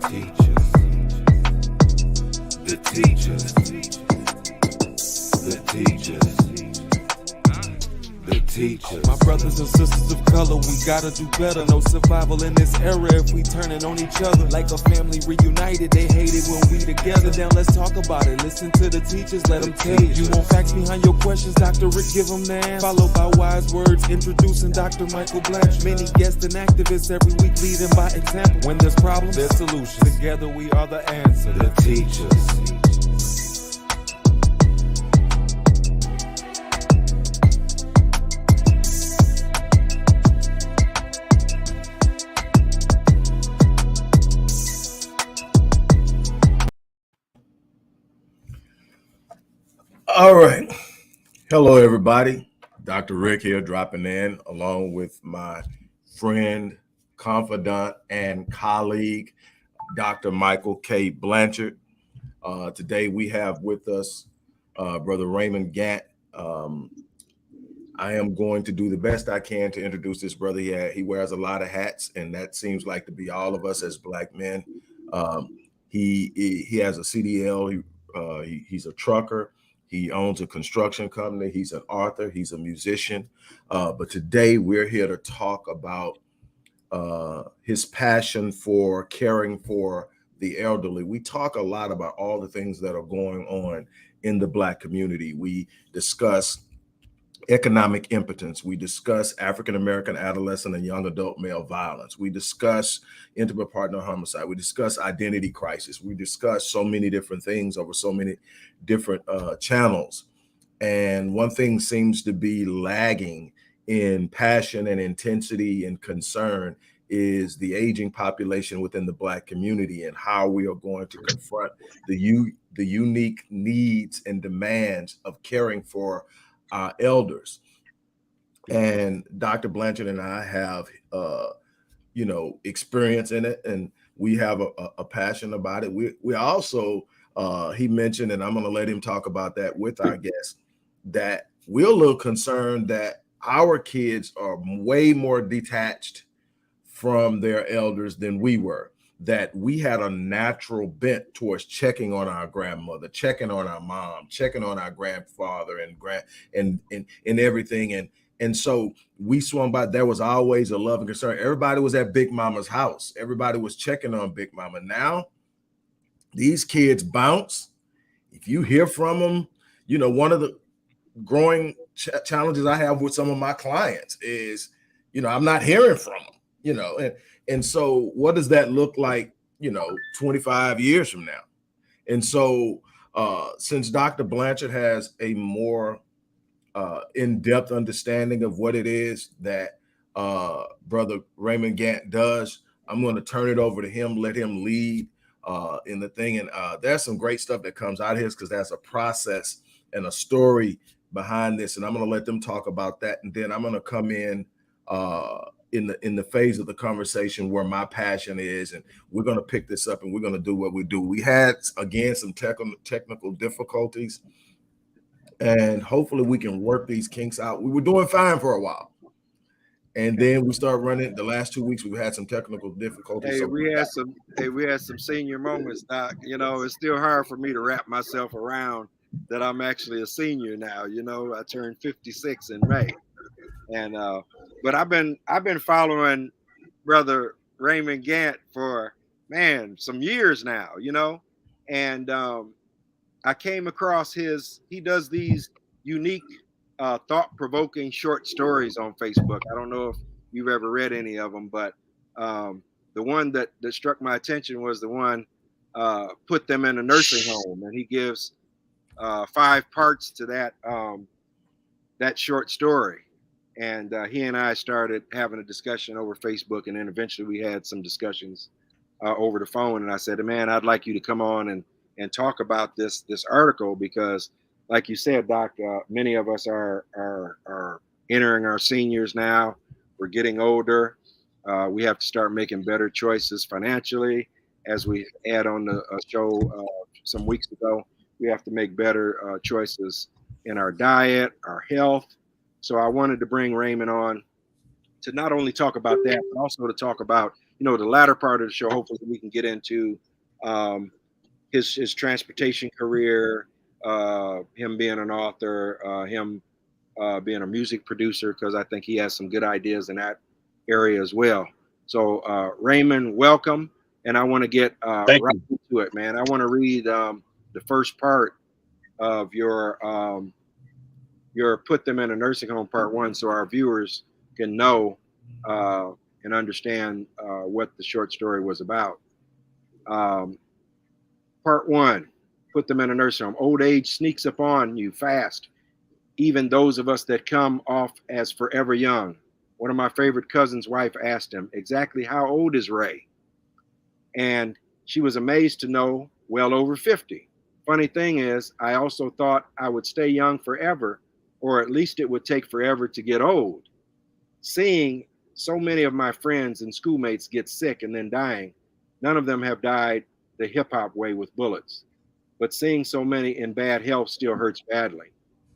teachers, the teachers, the teachers, the teachers. My brothers and sisters of color, we gotta do better. No survival in this era if we turning on each other. Like a family reunited, they hate it when we together. Now let's talk about it. Listen to the teachers, let them tell you. You want facts behind your questions, Dr. Rick, give them the answer. Followed by wise words, introducing Dr. Michael Blanchard. Many guests and activists every week leading by example. When there's problems, there's solutions. Together we are the answer. The teachers. All right. Hello, everybody. Dr. Rick here dropping in along with my friend, confidant, and colleague, Dr. Michael K. Blanchard. Today we have with us Brother Raymond Gant. I am going to do the best I can to introduce this brother. He wears a lot of hats, and that seems like to be all of us as Black men. He has a CDL. He's a trucker. He owns a construction company. He's an author. He's a musician. But today we're here to talk about his passion for caring for the elderly. We talk a lot about all the things that are going on in the Black community. We discuss economic impotence. We discuss African-American adolescent and young adult male violence. We discuss intimate partner homicide. We discuss identity crisis. We discuss so many different things over so many different channels. And one thing seems to be lagging in passion and intensity and concern is the aging population within the Black community and how we are going to confront the unique needs and demands of caring for our elders. And Dr. Blanchard and I have, experience in it, and we have a passion about it. We also, he mentioned, and I'm going to let him talk about that with our guests, that we're a little concerned that our kids are way more detached from their elders than we were. That we had a natural bent towards checking on our grandmother, checking on our mom, checking on our grandfather and everything. And so we swung by. There was always a love and concern. Everybody was at Big Mama's house. Everybody was checking on Big Mama. Now these kids bounce. If you hear from them, one of the growing challenges I have with some of my clients is, I'm not hearing from them, And so what does that look like, 25 years from now? And so since Dr. Blanchard has a more in-depth understanding of what it is that Brother Raymond Gant does, I'm going to turn it over to him, let him lead in the thing. And there's some great stuff that comes out of here because there's a process and a story behind this. And I'm going to let them talk about that. And then I'm going to come in the phase of the conversation where my passion is, and we're going to pick this up and we're going to do what we do. We had, again, some technical difficulties, and hopefully we can work these kinks out. We were doing fine for a while, and then we started running. The last 2 weeks, we've had some technical difficulties. Hey, we had some senior moments, Doc. It's still hard for me to wrap myself around that I'm actually a senior now. I turned 56 in May. And but I've been following Brother Raymond Gant for some years now, and I came across he does these unique thought-provoking short stories on Facebook. I don't know if you've ever read any of them, but the one that struck my attention was the one Put Them in a Nursing Home, and he gives 5 parts to that short story. And he and I started having a discussion over Facebook, and then eventually we had some discussions over the phone. And I said, man, I'd like you to come on and talk about this article because, like you said, Doc, many of us are entering our seniors now. We're getting older. We have to start making better choices financially. As we had on the show some weeks ago, we have to make better choices in our diet, our health. So I wanted to bring Raymond on to not only talk about that, but also to talk about, the latter part of the show. Hopefully we can get into his transportation career, him being an author, him being a music producer, because I think he has some good ideas in that area as well. So Raymond, welcome. And I want to get right into it, man. I want to read the first part of your Put Them in a Nursing Home Part 1, so our viewers can know and understand what the short story was about. Part 1, Put Them in a Nursing Home. Old age sneaks upon you fast, even those of us that come off as forever young. One of my favorite cousins' wife asked him, exactly how old is Ray? And she was amazed to know, well over 50. Funny thing is, I also thought I would stay young forever, or at least it would take forever to get old. Seeing so many of my friends and schoolmates get sick and then dying, none of them have died the hip hop way with bullets. But seeing so many in bad health still hurts badly.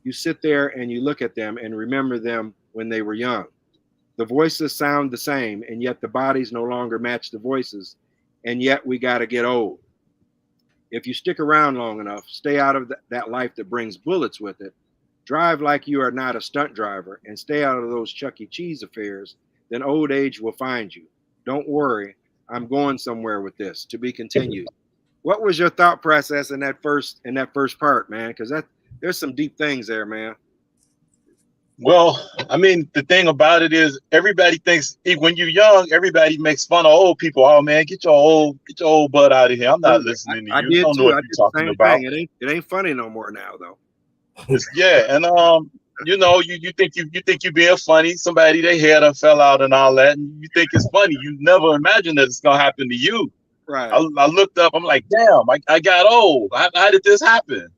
You sit there and you look at them and remember them when they were young. The voices sound the same, and yet the bodies no longer match the voices, and yet we got to get old. If you stick around long enough, stay out of that life that brings bullets with it, drive like you are not a stunt driver, and stay out of those Chuck E. Cheese affairs, then old age will find you. Don't worry, I'm going somewhere with this. To be continued. What was your thought process in that first part, man? Because there's some deep things there, man. Well, I mean, the thing about it is everybody thinks when you're young, everybody makes fun of old people. Oh man, get your old butt out of here. I'm not listening to you. I don't know what you're talking about. It ain't funny no more now though. Yeah, and you think you're being funny. Somebody their hair fell out and all that, and you think it's funny. You never imagine that it's gonna happen to you. Right. I looked up. I'm like, damn, I got old. How did this happen?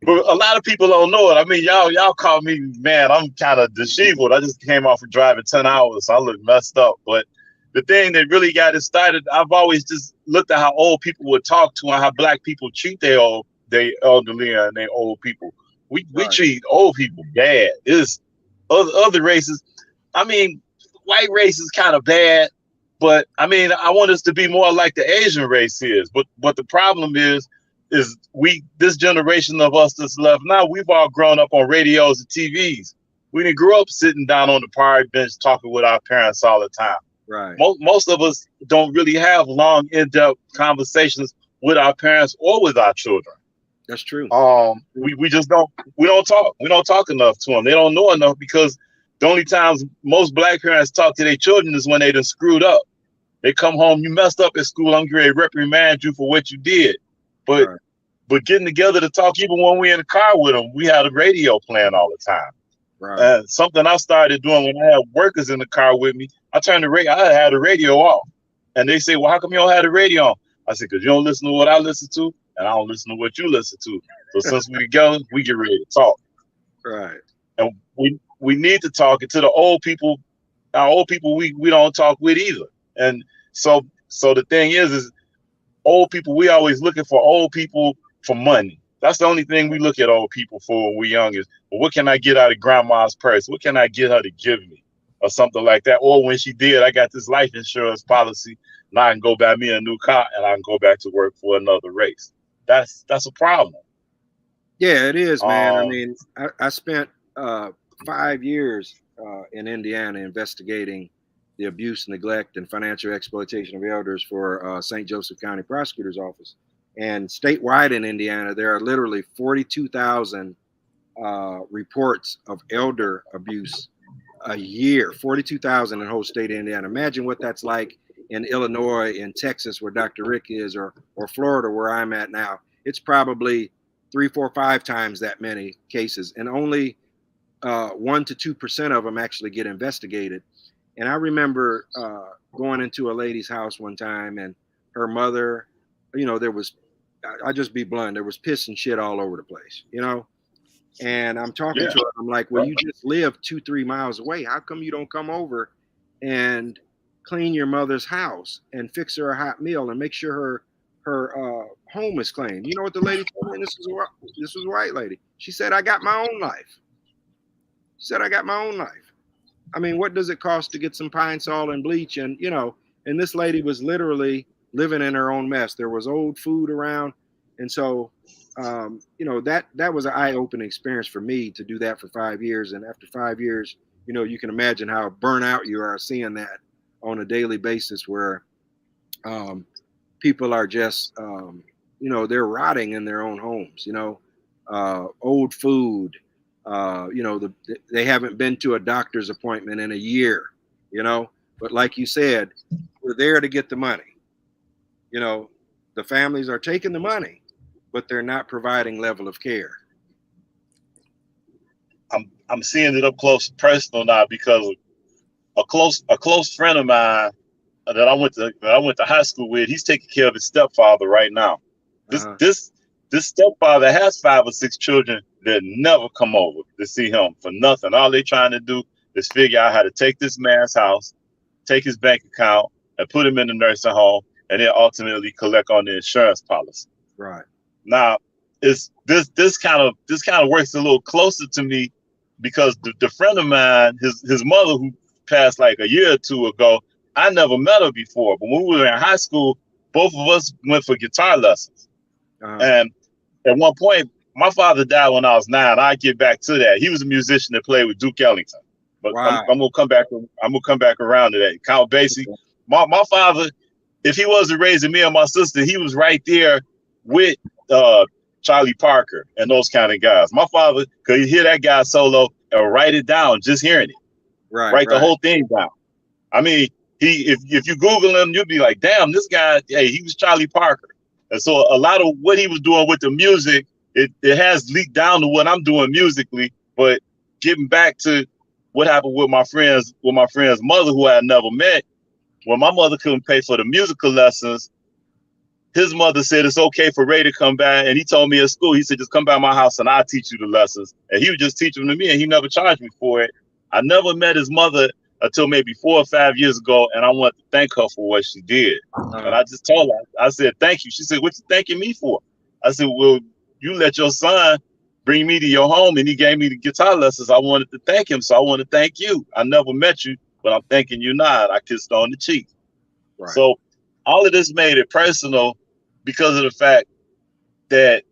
But a lot of people don't know it. I mean, y'all call me, man, I'm kind of disheveled. I just came off of driving 10 hours. So I look messed up. But the thing that really got it started, I've always just looked at how old people would talk to and how black people treat their elderly and their old people. We treat old people bad. It's other races. I mean, white race is kind of bad, but I mean, I want us to be more like the Asian race is. But what the problem is this generation of us that's left now, we've all grown up on radios and TVs. We didn't grow up sitting down on the park bench talking with our parents all the time. Right. Most of us don't really have long, in-depth conversations with our parents or with our children. That's true. We just don't talk. We don't talk enough to them. They don't know enough because the only times most black parents talk to their children is when they done screwed up. They come home, you messed up at school, I'm going to reprimand you for what you did. But getting together to talk, even when we're in the car with them, we had a radio playing all the time. Right. Something I started doing when I had workers in the car with me, I had the radio off. And they say, well, how come you don't have the radio on? I said, because you don't listen to what I listen to, and I don't listen to what you listen to. So since we together, we get ready to talk. Right. And we need to talk. And to the old people, our old people, we don't talk with either. And so the thing is old people, we always looking for old people for money. That's the only thing we look at old people for when we're young is, well, what can I get out of grandma's purse? What can I get her to give me? Or something like that. Or when she did, I got this life insurance policy. Now I can go buy me a new car and I can go back to work for another race. That's a problem. Yeah, it is, man. I mean, I spent 5 years in Indiana investigating the abuse, neglect, and financial exploitation of elders for St. Joseph County Prosecutor's Office. And statewide in Indiana, there are literally 42,000 reports of elder abuse a year. 42,000 in the whole state of Indiana. Imagine what that's like in Illinois, in Texas, where Dr. Rick is, or Florida, where I'm at now. It's probably 3, 4, 5 times that many cases, and only 1 to 2% of them actually get investigated. And I remember going into a lady's house one time, and her mother, there was, I'll just be blunt, there was piss and shit all over the place, And I'm talking to her. I'm like, well, you just live 2-3 miles away. How come you don't come over and clean your mother's house and fix her a hot meal and make sure her home is clean? You know what the lady told me? This was a white lady. She said, I got my own life. She said, I got my own life. I mean, what does it cost to get some pine sol and bleach? And, you know, and this lady was literally living in her own mess. There was old food around. And so, you know, that was an eye-opening experience for me to do that for 5 years. And after 5 years, you know, you can imagine how burnt out you are seeing that on a daily basis where people are just, you know, they're rotting in their own homes, you know, old food, you know, they haven't been to a doctor's appointment in a year, you know, but like you said, we're there to get the money. You know, the families are taking the money, but they're not providing level of care. I'm seeing it up close and personal now because a close friend of mine that I went to high school with, he's taking care of his stepfather right now. This stepfather has 5 or 6 children that never come over to see him for nothing. All they trying to do is figure out how to take this man's house, take his bank account, and put him in the nursing home, and then ultimately collect on the insurance policy. Right. Now, this kind of works a little closer to me because the friend of mine, his mother who passed like a year or 2 ago, I never met her before. But when we were in high school, both of us went for guitar lessons. And at one point, my father died when I was 9. I get back to that. He was a musician that played with Duke Ellington. But wow. I'm gonna come back around to that. Count Basie. My father, if he wasn't raising me and my sister, he was right there with Charlie Parker and those kind of guys. My father could hear that guy solo and write it down, just hearing it. Write the whole thing down. I mean, if you Google him, you'll be like, damn, this guy, hey, he was Charlie Parker. And so a lot of what he was doing with the music, it has leaked down to what I'm doing musically. But getting back to what happened with my friend's mother, who I had never met, when my mother couldn't pay for the musical lessons, his mother said it's okay for Ray to come by. And he told me at school, he said, just come by my house and I'll teach you the lessons. And he would just teach them to me, and he never charged me for it. I never met his mother until maybe 4 or 5 years ago, and I wanted to thank her for what she did. And I just told her, I said, thank you. She said, what you thanking me for? I said, well, you let your son bring me to your home, and he gave me the guitar lessons. I wanted to thank him, so I want to thank you. I never met you, but I'm thanking you now. I kissed her on the cheek. Right. So all of this made it personal because of the fact that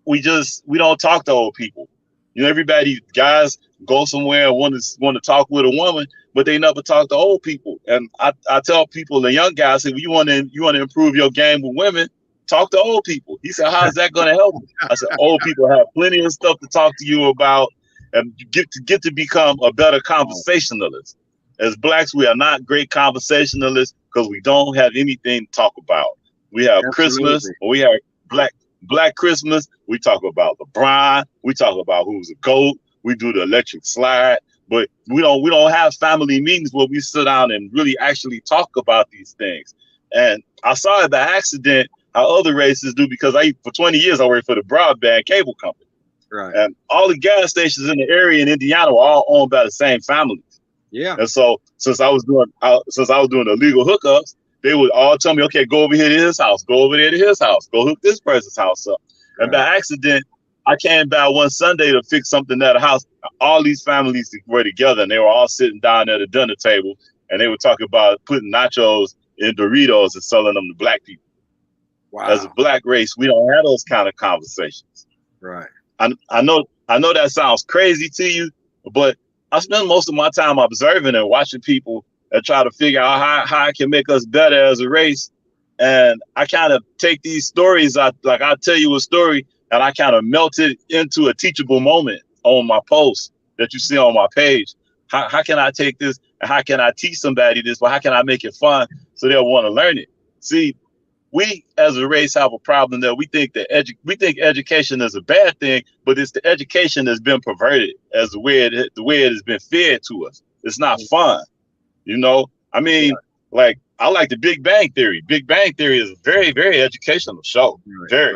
we don't talk to old people. You know, everybody, guys go somewhere and want to talk with a woman, but they never talk to old people. And I tell people, the young guys, say, well, you want to improve your game with women, talk to old people. He said, how's that going to help you? I said, old people have plenty of stuff to talk to you about, and you get to become a better conversationalist. As Blacks, we are not great conversationalists because we don't have anything to talk about. We have Christmas, or we have Black Christmas. We talk about LeBron. We talk about who's a GOAT. We do the electric slide, but we don't have family meetings where we sit down and really actually talk about these things. And I saw it by accident how other races do, because for 20 years I worked for the broadband cable company. Right. And all the gas stations in the area in Indiana were all owned by the same families. Yeah. And so since I was doing illegal hookups, they would all tell me, okay, go over here to his house, go over there to his house, go hook this person's house up. Right. And by accident, I came by one Sunday to fix something at a house. All these families were together, and they were all sitting down at a dinner table, and they were talking about putting nachos in Doritos and selling them to Black people. Wow. As a Black race, we don't have those kind of conversations. Right. I know that sounds crazy to you, but I spend most of my time observing and watching people and try to figure out how I can make us better as a race. And I kind of take these stories, I'll tell you a story, and I kind of melt it into a teachable moment on my post that you see on my page. How can I take this and how can I teach somebody this? But how can I make it fun so they'll want to learn it? See, we as a race have a problem that we think education is a bad thing, but it's the education that's been perverted as the way it has been fed to us. It's not fun, you know. I mean, like I like the Big Bang Theory. Big Bang Theory is a very, very educational show. Very.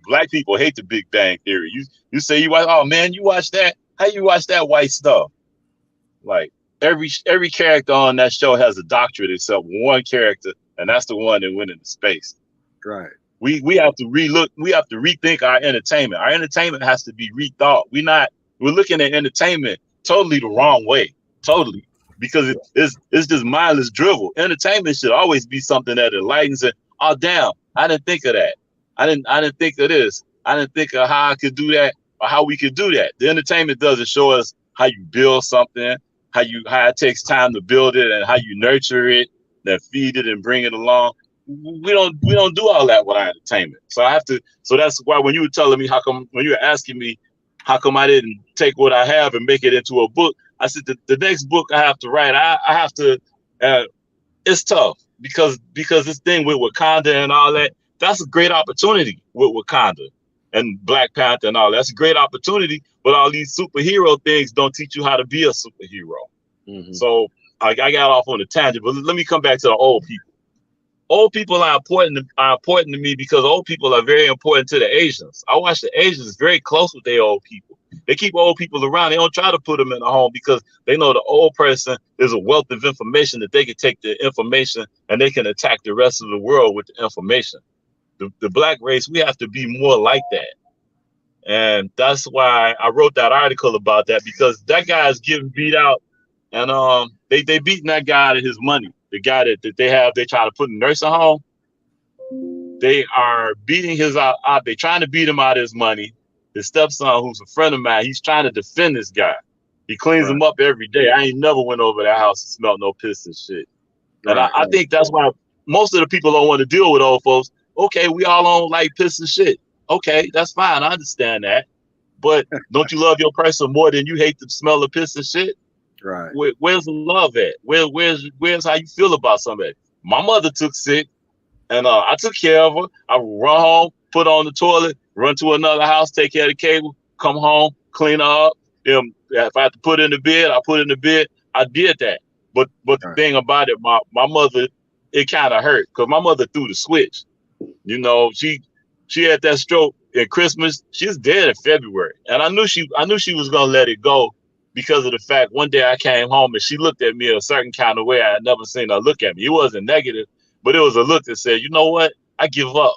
Black people hate the Big Bang Theory. You say you watch, oh man, you watch that? How you watch that white stuff? Like every character on that show has a doctorate except one character, and that's the one that went into space. Right. We have to rethink our entertainment. Our entertainment has to be rethought. We're looking at entertainment totally the wrong way. Totally. because it's just mindless drivel. Entertainment should always be something that enlightens it. Oh damn, I didn't think of that. I didn't think of this. I didn't think of how I could do that or how we could do that. The entertainment doesn't show us how you build something, how it takes time to build it, and how you nurture it, then feed it and bring it along. We don't do all that with our entertainment. So that's why when you were telling me when you were asking me how come I didn't take what I have and make it into a book, I said the next book I have to write, I have to. It's tough because this thing with Wakanda and all that, that's a great opportunity with Wakanda and Black Panther and all. That's a great opportunity, but all these superhero things don't teach you how to be a superhero. Mm-hmm. So I got off on a tangent, but let me come back to the old people. Old people are important to me because old people are very important to the Asians. I watch the Asians very close with their old people. They keep old people around. They don't try to put them in a home because they know the old person is a wealth of information that they can take the information and they can attack the rest of the world with the information. The Black race, we have to be more like that. And that's why I wrote that article about that, because that guy is getting beat out, and they beating that guy out of his money. The guy that they try to put in a nursing home, they are beating his out. They trying to beat him out of his money. His stepson, who's a friend of mine, he's trying to defend this guy. He cleans him up every day. I ain't never went over that house and smelled no piss and shit. And I think that's why most of the people don't want to deal with old folks. Okay, we all don't like piss and shit. Okay, that's fine. I understand that. But don't you love your person more than you hate the smell of piss and shit? Right. Where's the love at? Where's how you feel about somebody? My mother took sick, and I took care of her. I would run home, put her on the toilet, run to another house, take care of the cable, come home, clean her up. If I had to put in the bed, I put in the bed. I did that. But the thing about it, my mother, it kind of hurt because my mother threw the switch. You know, she had that stroke at Christmas. She's dead in February, and I knew she was gonna let it go because of the fact one day I came home and she looked at me a certain kind of way I had never seen her look at me. It wasn't negative, but it was a look that said, you know what, I give up.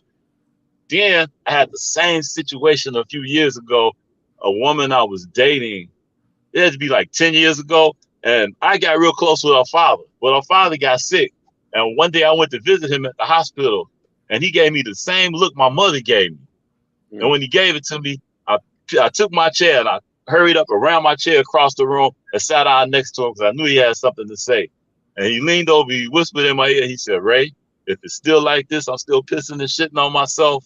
Then I had the same situation a few years ago. A woman I was dating, it had to be like 10 years ago, and I got real close with her father, but her father got sick, and one day I went to visit him at the hospital, and he gave me the same look my mother gave me. Yeah. And when he gave it to me, I took my chair and I hurried up around my chair across the room and sat down next to him because I knew he had something to say. And he leaned over, he whispered in my ear, he said, Ray, if it's still like this, I'm still pissing and shitting on myself.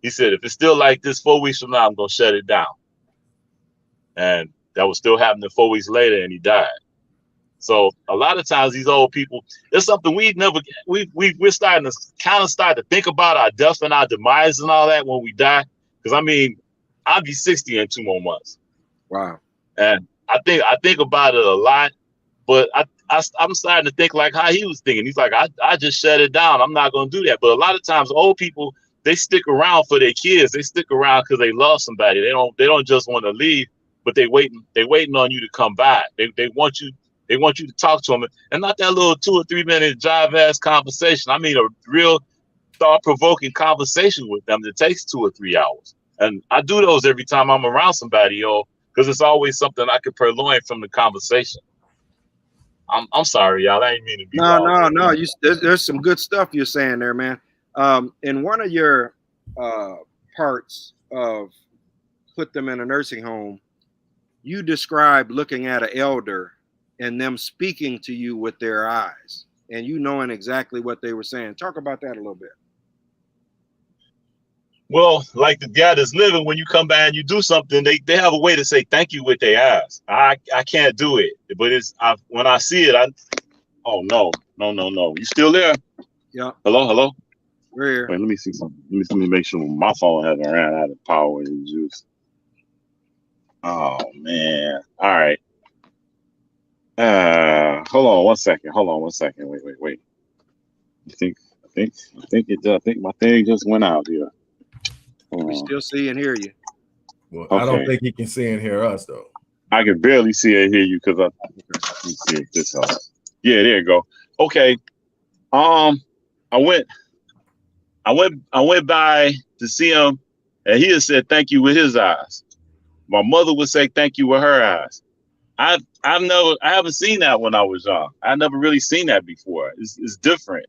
He said, if it's still like this 4 weeks from now, I'm going to shut it down. And that was still happening 4 weeks later, and he died. So a lot of times these old people, it's something we're starting to kind of start to think about our death and our demise and all that when we die. Because I mean, I'll be 60 in 2 more months. Wow. And I think about it a lot, but I'm starting to think like how he was thinking. He's like, I just shut it down. I'm not going to do that. But a lot of times old people, they stick around for their kids. They stick around because they love somebody. They don't just want to leave, but they waiting on you to come back. They want you to talk to them, and not that little 2 or 3 minute jive ass conversation. I mean, a real thought provoking conversation with them that takes 2 or 3 hours. And I do those every time I'm around somebody, yo, because it's always something I could purloin from the conversation. I'm sorry, y'all. I ain't mean to be long. No. There's some good stuff you're saying there, man. In one of your parts of Put Them in a Nursing Home, you described looking at an elder and them speaking to you with their eyes and you knowing exactly what they were saying. Talk about that a little bit. Well, like the guy that's living, when you come by and you do something, they have a way to say thank you with their eyes. I can't do it, but when I see it, oh no. You still there? Yeah. Hello? We're here. Wait, let me see something. Let me make sure my phone hasn't ran out of power and juice. Oh man. All right. Hold on one second. Wait. I think my thing just went out here. We still see and hear you. Well, okay. I don't think he can see and hear us though. I can barely see and hear you because I can see if this helps. Yeah, there you go. Okay. I went by to see him, and he had said thank you with his eyes. My mother would say thank you with her eyes. I haven't seen that when I was young. I never really seen that before. It's different.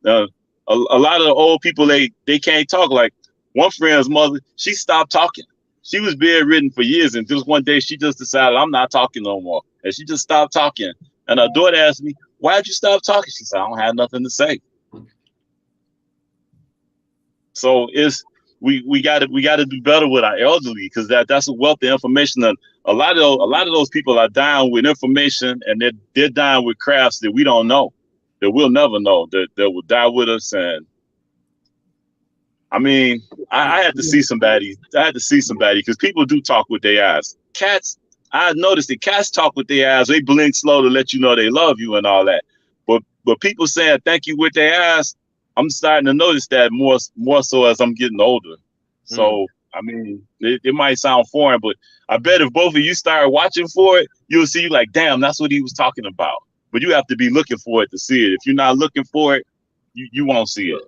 A lot of the old people they can't talk. Like one friend's mother, she stopped talking. She was bedridden for years, and just one day she just decided, I'm not talking no more, and she just stopped talking. And her daughter asked me, "Why'd you stop talking?" She said, "I don't have nothing to say." So we got to do better with our elderly, because that's a wealth of information. And a lot of those people are dying with information, and they're dying with crafts that we don't know, that we'll never know, that will die with us. And I mean, I had to see somebody. Because people do talk with their eyes. Cats, I noticed that cats talk with their eyes. They blink slow to let you know they love you and all that. But people saying thank you with their eyes, I'm starting to notice that more so as I'm getting older. So, I mean, it might sound foreign, but I bet if both of you start watching for it, you'll see like, damn, that's what he was talking about. But you have to be looking for it to see it. If you're not looking for it, you won't see it.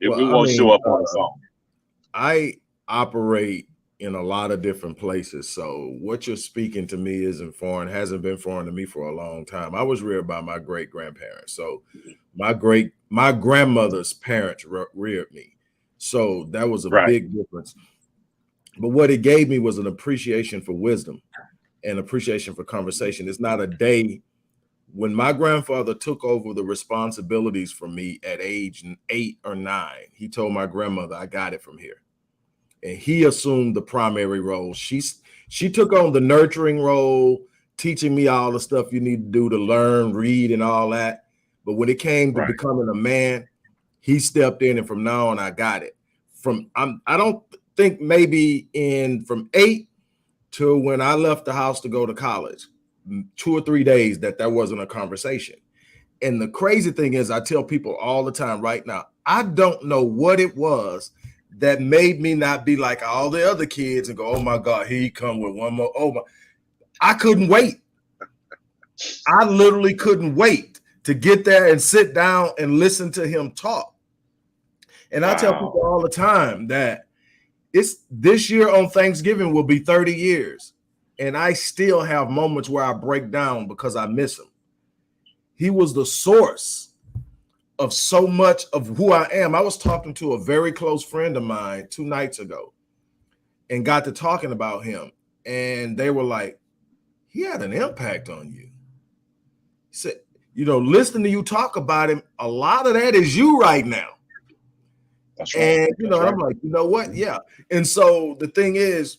It won't show up on the song. I operate in a lot of different places. So what you're speaking to me isn't foreign, hasn't been foreign to me for a long time. I was reared by my great-grandparents. So my grandmother's parents reared me. So that was a big difference. But what it gave me was an appreciation for wisdom and appreciation for conversation. It's not a day. When my grandfather took over the responsibilities for me at age 8 or 9, he told my grandmother, I got it from here. And he assumed the primary role. She took on the nurturing role, teaching me all the stuff you need to do to learn, read, and all that. But when it came to becoming a man, he stepped in, and from now on, I got it. I don't think maybe from 8 to when I left the house to go to college, 2 or 3 days that wasn't a conversation. And the crazy thing is, I tell people all the time right now, I don't know what it was that made me not be like all the other kids and go, oh my God, here he come with one more. Oh my, I couldn't wait. I literally couldn't wait to get there and sit down and listen to him talk. And I tell people all the time that this year on Thanksgiving will be 30 years. And I still have moments where I break down because I miss him. He was the source of so much of who I am. I was talking to a very close friend of mine 2 nights ago and got to talking about him. And they were like, he had an impact on you. He said, listening to you talk about him, a lot of that is you right now. That's right. And, I'm like, you know what? Yeah. And so the thing is,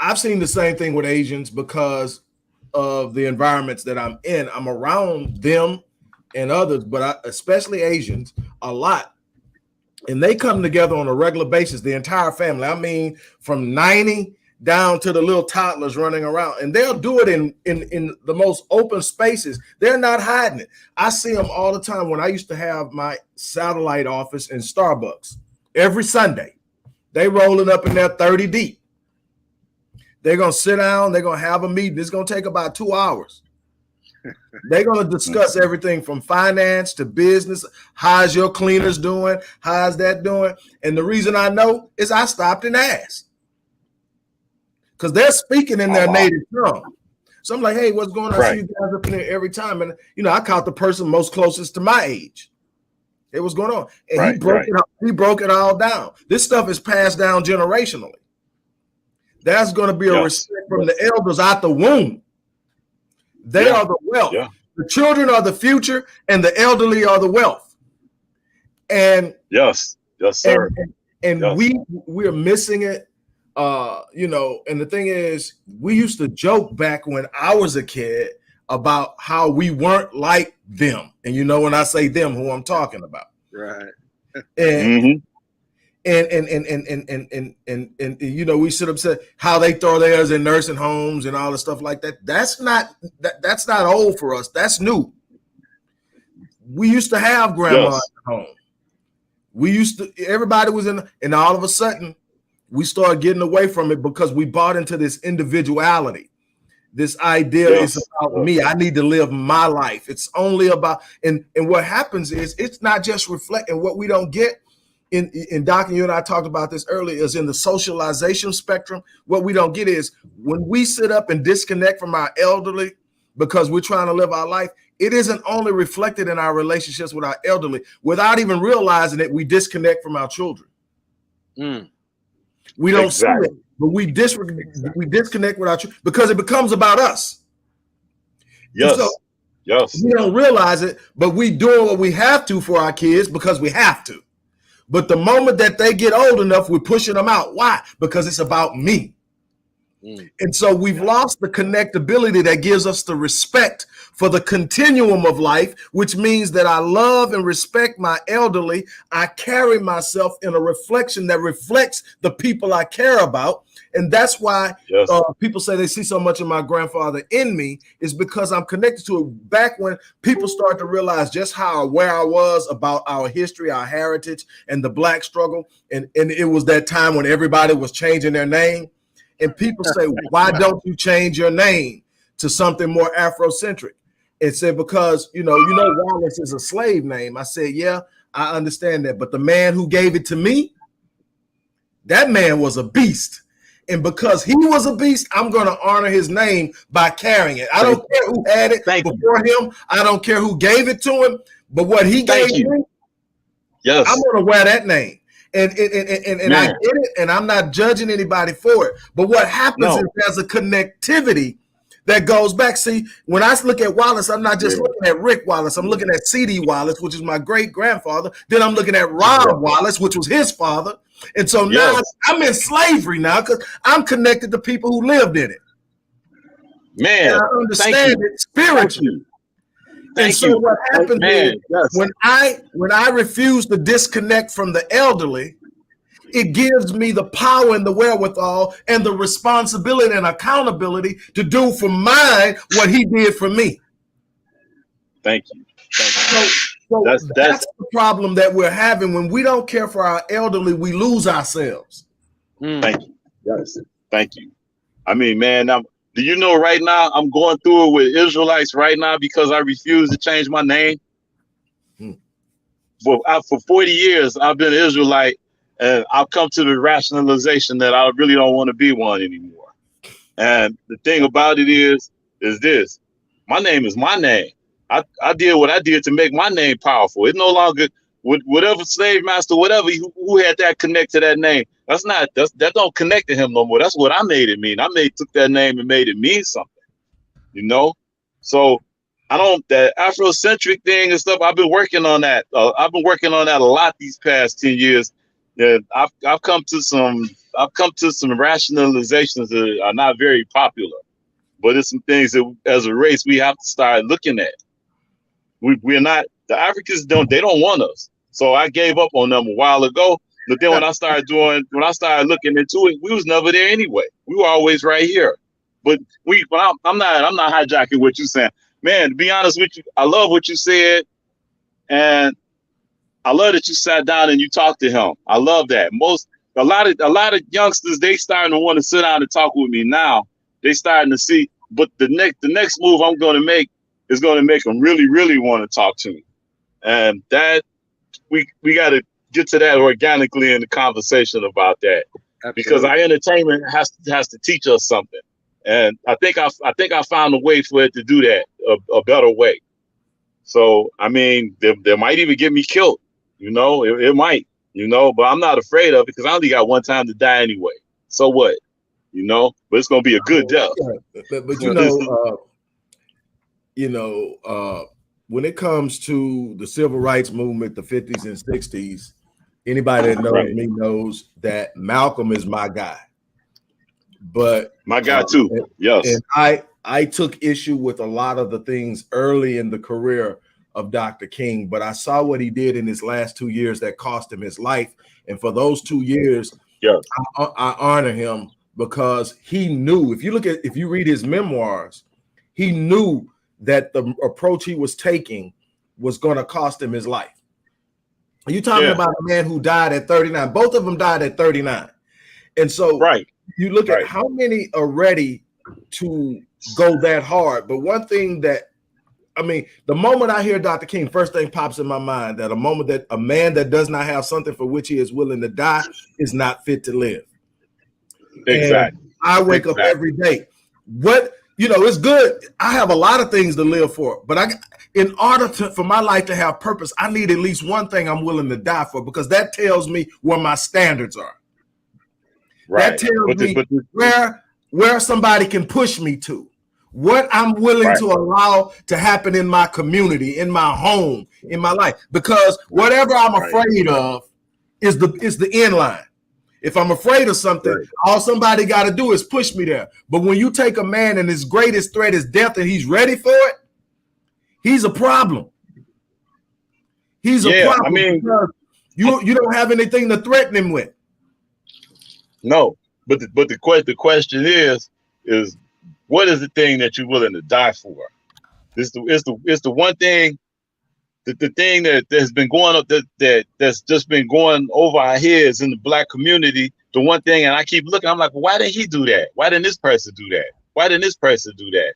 I've seen the same thing with Asians because of the environments that I'm in. I'm around them and others, but especially Asians a lot. And they come together on a regular basis, the entire family. I mean, from 90 down to the little toddlers running around. And they'll do it in the most open spaces. They're not hiding it. I see them all the time when I used to have my satellite office in Starbucks. Every Sunday, they rolling up in there 30 deep. They're going to sit down. They're going to have a meeting. It's going to take about 2 hours. They're going to discuss everything from finance to business. How's your cleaners doing? How's that doing? And the reason I know is I stopped and asked. Because they're speaking in their native tongue. So I'm like, hey, what's going on? I see you guys up in there every time. And, I caught the person most closest to my age. Hey, what's going on? And he broke it all down. This stuff is passed down generationally. There's going to be a respect from the elders out the womb. They are the wealth. Yeah. The children are the future, and the elderly are the wealth. And yes, sir. And we're missing it. And the thing is, we used to joke back when I was a kid about how we weren't like them. And when I say them, who I'm talking about. Right. And And we should have said how they throw theirs in nursing homes and all the stuff like that. That's not old for us. That's new. We used to have grandma at home. Everybody was in, and all of a sudden we started getting away from it because we bought into this individuality. This idea is about me. I need to live my life. It's only about, and what happens is it's not just reflecting. What we don't get in Doc, and you and I talked about this earlier, is in the socialization spectrum. What we don't get is when we sit up and disconnect from our elderly because we're trying to live our life, it isn't only reflected in our relationships with our elderly. Without even realizing it, we disconnect from our children. We don't see it, but we disconnect with our children because it becomes about us. Yes. So yes. We don't realize it, but we doing what we have to for our kids because we have to. But the moment that they get old enough, we're pushing them out. Why? Because it's about me. And so we've lost the connectability that gives us the respect for the continuum of life, which means that I love and respect my elderly. I carry myself in a reflection that reflects the people I care about. And that's why people say they see so much of my grandfather in me, is because I'm connected to it. Back when people start to realize just how aware I was about our history, our heritage, and the Black struggle. And it was that time when everybody was changing their name. And people say, why don't you change your name to something more Afrocentric? It said, because, you know, Wallace is a slave name. I said, yeah, I understand that. But the man who gave it to me, that man was a beast. And because he was a beast, I'm going to honor his name by carrying it. I don't care who had it before him. I don't care who gave it to him. But what he gave me, I'm going to wear that name. And I get it, and I'm not judging anybody for it. But what happens is there's a connectivity that goes back. See, when I look at Wallace, I'm not just looking at Rick Wallace. I'm looking at C.D. Wallace, which is my great-grandfather. Then I'm looking at Rob Wallace, which was his father. And so now I'm in slavery now because I'm connected to people who lived in it. Man, and I understand it spiritually. And so what happens is when I refuse to disconnect from the elderly, it gives me the power and the wherewithal and the responsibility and accountability to do for mine what he did for me. Thank you. So that's the problem that we're having. When we don't care for our elderly, we lose ourselves. Thank you. Yes. Thank you. I mean, man, do you know right now I'm going through it with Israelites right now because I refuse to change my name? For 40 years, I've been an Israelite, and I've come to the rationalization that I really don't want to be one anymore. And the thing about it is this. My name is my name. I did what I did to make my name powerful. It's no longer with whatever slave master, whatever who had that connect to that name. That don't connect to him no more. That's what I made it mean. Took that name and made it mean something, you know? So that Afrocentric thing and stuff, I've been working on that. I've been working on that a lot these past 10 years. And I've come to some rationalizations that are not very popular, but it's some things that as a race, we have to start looking at. We're not, the Africans don't want us. So I gave up on them a while ago. But then when I started looking into it, we was never there anyway. We were always right here. But I'm not hijacking what you're saying. Man, to be honest with you, I love what you said. And I love that you sat down and you talked to him. I love that. A lot of youngsters, they starting to want to sit down and talk with me now. They starting to see, but the next move I'm going to make is going to make them really, really want to talk to me. And that we got to get to that organically in the conversation about that. Absolutely. Because our entertainment has to teach us something. And I think I found a way for it to do that, a better way. So, I mean, they might even get me killed, you know, it might, you know, but I'm not afraid of it because I only got one time to die anyway. So what, you know, but it's going to be a good death. But when it comes to the civil rights movement, the 50s and 60s, anybody that knows me knows that Malcolm is my guy. But my guy too. Yes. And I took issue with a lot of the things early in the career of Dr. King, but I saw what he did in his last 2 years that cost him his life. And for those 2 years, I honor him because he knew, if you read his memoirs, he knew that the approach he was taking was going to cost him his life. You're talking about a man who died at 39. Both of them died at 39. And so you look at how many are ready to go that hard. But one thing that I mean, the moment I hear Dr. King, first thing pops in my mind that a man that does not have something for which he is willing to die is not fit to live. Exactly. And I wake up every day. It's good. I have a lot of things to live for, but in order for my life to have purpose, I need at least one thing I'm willing to die for, because that tells me where my standards are. Right. That tells me where somebody can push me to. What I'm willing to allow to happen in my community, in my home, in my life. Because whatever I'm afraid of is the end line. If I'm afraid of something, all somebody got to do is push me there. But when you take a man and his greatest threat is death and he's ready for it, he's a problem. He's a problem. I mean, because you don't have anything to threaten him with. No, but the question is what is the thing that you're willing to die for? It's the one thing, the thing that has been going up that's just been going over our heads in the Black community. The one thing, and I keep looking, I'm like, well, why didn't he do that? Why didn't this person do that? Why didn't this person do that?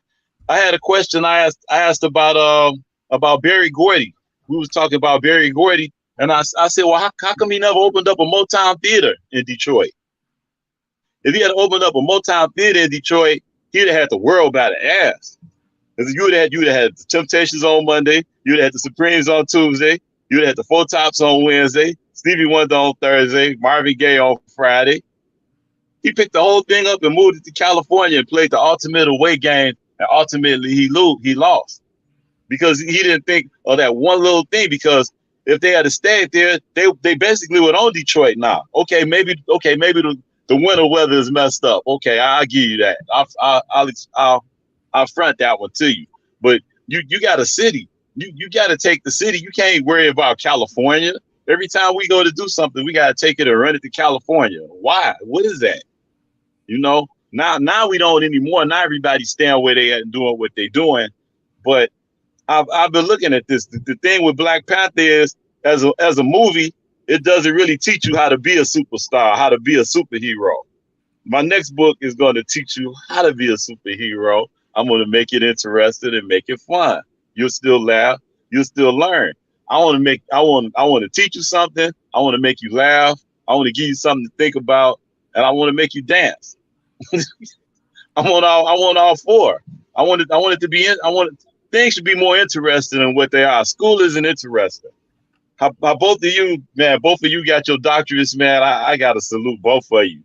I had a question I asked about Berry Gordy. We was talking about Berry Gordy, and I said, well, how come he never opened up a Motown theater in Detroit? If he had opened up a Motown theater in Detroit, he'd have had the world by the ass. Because you'd have had the Temptations on Monday, you'd have had the Supremes on Tuesday, you'd have had the Four Tops on Wednesday, Stevie Wonder on Thursday, Marvin Gaye on Friday. He picked the whole thing up and moved it to California and played the ultimate away game, and ultimately he lost. Because he didn't think of that one little thing, because if they had stayed there, they basically would own Detroit now. Okay, maybe the winter weather is messed up. Okay, I'll give you that. I'll front that one to you. But you got a city. You got to take the city. You can't worry about California. Every time we go to do something, we got to take it and run it to California. Why? What is that? Now we don't anymore. Now everybody's staying where they at and doing what they're doing. But I've been looking at this. The thing with Black Panther is, as a movie, it doesn't really teach you how to be a superstar, how to be a superhero. My next book is going to teach you how to be a superhero. I'm going to make it interesting and make it fun. You'll still laugh. You'll still learn. I want to teach you something. I want to make you laugh. I want to give you something to think about, and I want to make you dance. I want all four. I want it to be. Things should be more interesting than what they are. School isn't interesting. How both of you, man, both of you got your doctorates, man. I got to salute both of you.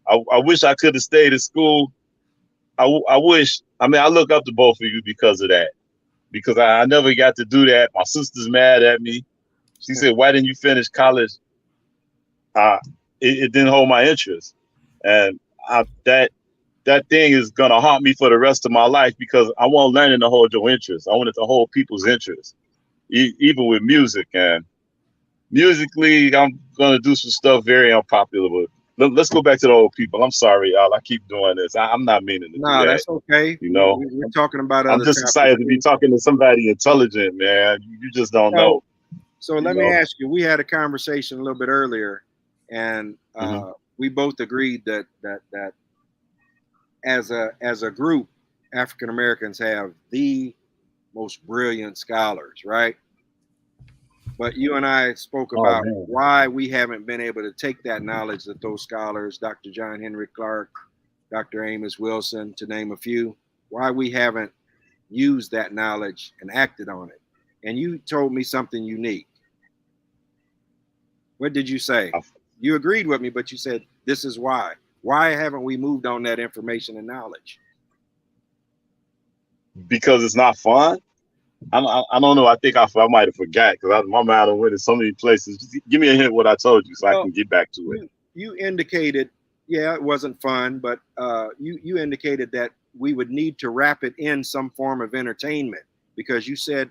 I wish I could have stayed at school. I look up to both of you because of that. Because I never got to do that. My sister's mad at me. She said, why didn't you finish college? It didn't hold my interest. And that thing is going to haunt me for the rest of my life, because I want learning to hold your interest. I want it to hold people's interest, even with music. And musically, I'm going to do some stuff very unpopular. But let's go back to the old people. I'm sorry, y'all. I keep doing this. I'm not meaning to do that. That's okay. We're talking about I'm just excited to be talking to somebody intelligent, man. You just don't know. So let me ask you, we had a conversation a little bit earlier, and we both agreed that as a group, African Americans have the most brilliant scholars, right? But you and I spoke about why we haven't been able to take that knowledge that those scholars, Dr. John Henry Clark, Dr. Amos Wilson, to name a few, why we haven't used that knowledge and acted on it. And you told me something unique. What did you say? You agreed with me, but you said, this is why. Why haven't we moved on that information and knowledge? Because it's not fun. I don't know. I think I might have forgot, because my mind went in so many places. Just give me a hint what I told you so I can get back to it. You indicated, it wasn't fun, but you indicated that we would need to wrap it in some form of entertainment, because you said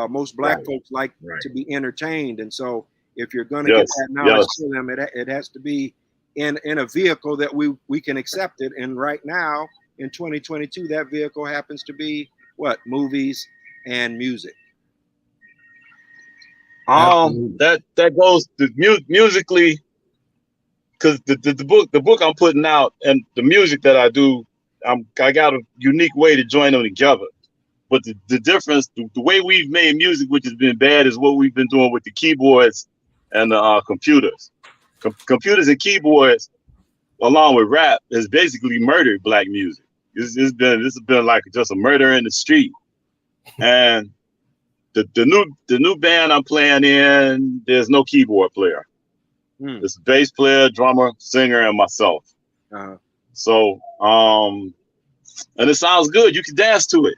most Black folks like to be entertained. And so if you're going to get that knowledge to them, it has to be in a vehicle that we can accept it. And right now in 2022, that vehicle happens to be what? Movies and music. That goes to musically, because the book I'm putting out and the music that I do, I got a unique way to join them together. But the difference, the way we've made music, which has been bad, is what we've been doing with the keyboards and the computers. Computers and keyboards, along with rap, has basically murdered black music. This has been like just a murder in the street. And the new band I'm playing in, there's no keyboard player. It's a bass player, drummer, singer, and myself. So and it sounds good. You can dance to it.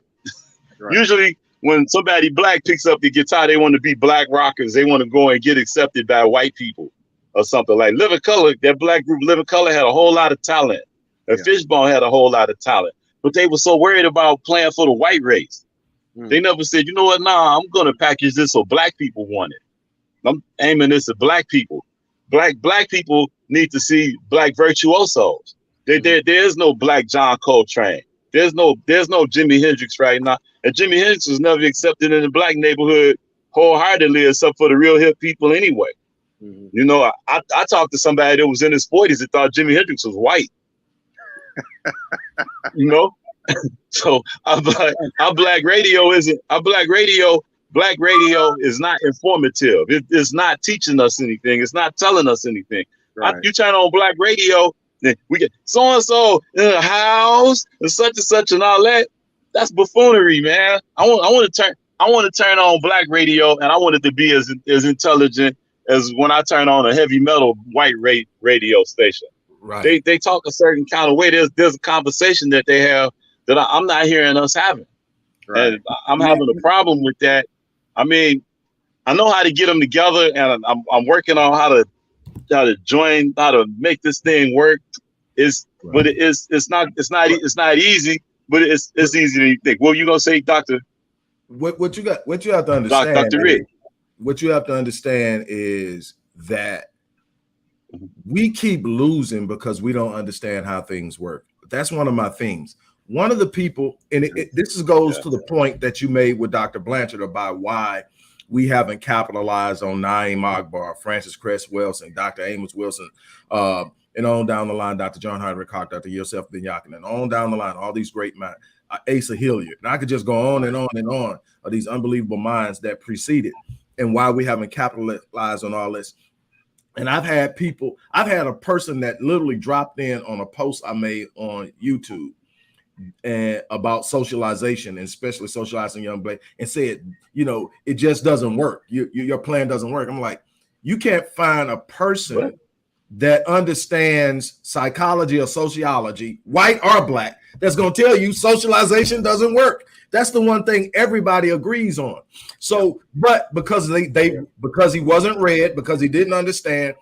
Right. Usually when somebody black picks up the guitar, they want to be black rockers. They want to go and get accepted by white people or something. Like Living Color, that black group Living Color had a whole lot of talent. And Fishbone had a whole lot of talent. But they were so worried about playing for the white race. They never said, you know what, nah, I'm going to package this so black people want it. I'm aiming this at black people. Black people need to see black virtuosos. There's no black John Coltrane. There's no Jimi Hendrix right now. And Jimi Hendrix was never accepted in the black neighborhood wholeheartedly, except for the real hip people anyway. You know, I talked to somebody that was in his 40s that thought Jimi Hendrix was white. You know? So black radio is not informative. It's not teaching us anything. It's not telling us anything. Right. You turn on black radio, then we get so and so in the house and such and all that. That's buffoonery, man. I want to turn on black radio, and I want it to be as intelligent as when I turn on a heavy metal white radio station. Right. They talk a certain kind of way. There's a conversation that they have that I'm not hearing us having. Right. And I'm having a problem with that. I mean, I know how to get them together, and I'm working on how to join, how to make this thing work. But it's not easy, but it's easier than you think. What you gonna say, Doctor? What you have to understand, Dr. Rick. What you have to understand is that we keep losing because we don't understand how things work. That's one of my themes. One of the people, and this goes to the point that you made with Dr. Blanchard about why we haven't capitalized on Naeem Akbar, Francis Cress Wilson, Dr. Amos Wilson, and on down the line, Dr. John Heinrich Cock, Dr. Yosef Ben-Yakin, and on down the line, all these great minds, Asa Hilliard. And I could just go on and on and on of these unbelievable minds that preceded, and why we haven't capitalized on all this. And I've had a person that literally dropped in on a post I made on YouTube and about socialization, and especially socializing young black, and said, you know, it just doesn't work. Your plan doesn't work. I'm like, you can't find a person that understands psychology or sociology, white or black, that's going to tell you socialization doesn't work. That's the one thing everybody agrees on. So, but because because he wasn't read, because he didn't understand,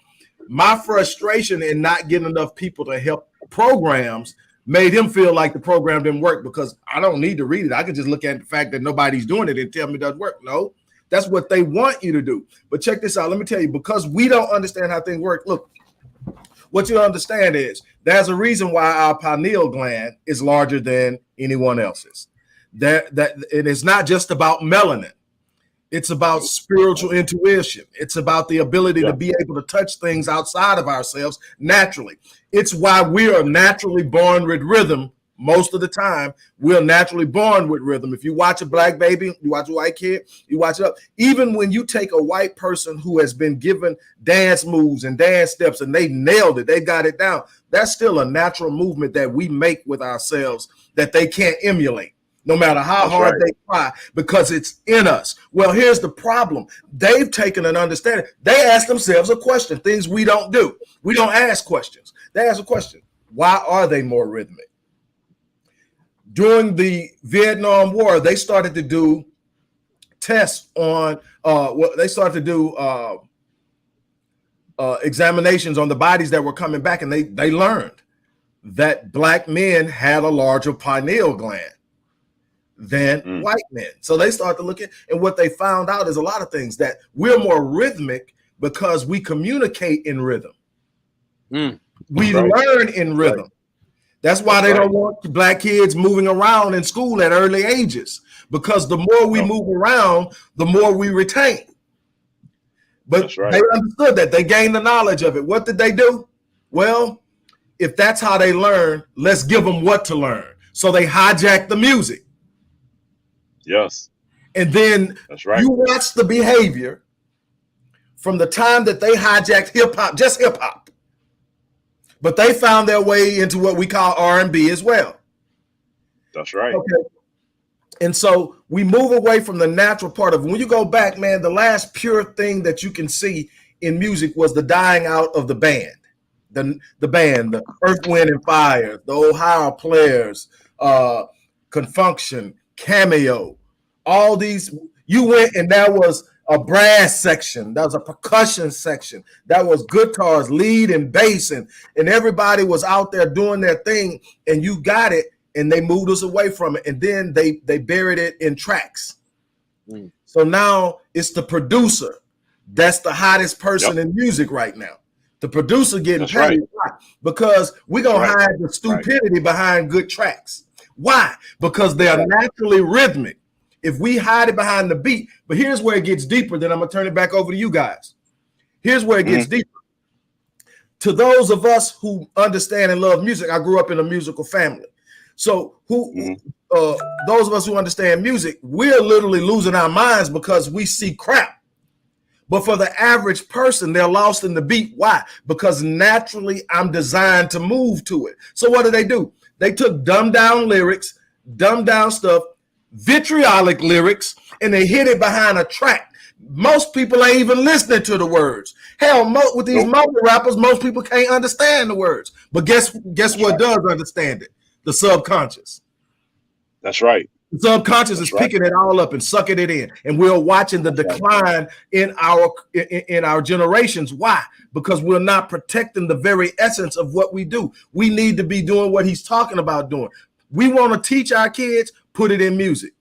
my frustration in not getting enough people to help programs made him feel like the program didn't work, because I don't need to read it. I can just look at the fact that nobody's doing it and tell me it doesn't work. No, that's what they want you to do. But check this out. Let me tell you, because we don't understand how things work. Look, what you understand is there's a reason why our pineal gland is larger than anyone else's. That it is not just about melanin. It's about spiritual intuition. It's about the ability to be able to touch things outside of ourselves naturally. It's why we are naturally born with rhythm. Most of the time, we're naturally born with rhythm. If you watch a black baby, you watch a white kid, you watch it up. Even when you take a white person who has been given dance moves and dance steps and they nailed it, they got it down, that's still a natural movement that we make with ourselves that they can't emulate, no matter how hard they try, because it's in us. Well, here's the problem. They've taken an understanding. They ask themselves a question, things we don't do. We don't ask questions. They ask a question. Why are they more rhythmic? During the Vietnam War, they started to do tests on, they started to do examinations on the bodies that were coming back, and they learned that black men had a larger pineal gland than white men. So they started to look at, and what they found out is a lot of things, that we're more rhythmic because we communicate in rhythm. We learn in rhythm. That's why they don't want black kids moving around in school at early ages, because the more we move around, the more we retain. But they understood that. They gained the knowledge of it. What did they do? Well, if that's how they learn, let's give them what to learn. So they hijacked the music. Yes. And then That's right. you watch the behavior from the time that they hijacked hip hop, just hip hop, but they found their way into what we call R&B as well. That's right. Okay. And so we move away from the natural part of it. When you go back, man, the last pure thing that you can see in music was the dying out of the band. The band, the Earth, Wind, and Fire, the Ohio Players, Confunction, Cameo, all these. You went and there was a brass section, that was a percussion section, that was guitars, lead and bass, and everybody was out there doing their thing, and you got it, and they moved us away from it, and then they buried it in tracks. So now it's the producer that's the hottest person in music right now. The producer getting paid. Why? Because we're going to hide the stupidity behind good tracks. Why? Because they are naturally rhythmic. If we hide it behind the beat, but here's where it gets deeper, then I'm going to turn it back over to you guys. Here's where it gets deeper. To those of us who understand and love music, I grew up in a musical family. So those of us who understand music, we're literally losing our minds because we see crap. But for the average person, they're lost in the beat. Why? Because naturally I'm designed to move to it. So what do? They took dumbed down lyrics, dumbed down stuff, vitriolic lyrics, and they hit it behind a track. Most people ain't even listening to the words. Hell, with these mumble rappers, most people can't understand the words. But guess what does understand it? The subconscious. That's right. The subconscious is picking it all up and sucking it in, and we're watching the decline in our generations. Why? Because we're not protecting the very essence of what we do. We need to be doing what he's talking about doing. We want to teach our kids, put it in music,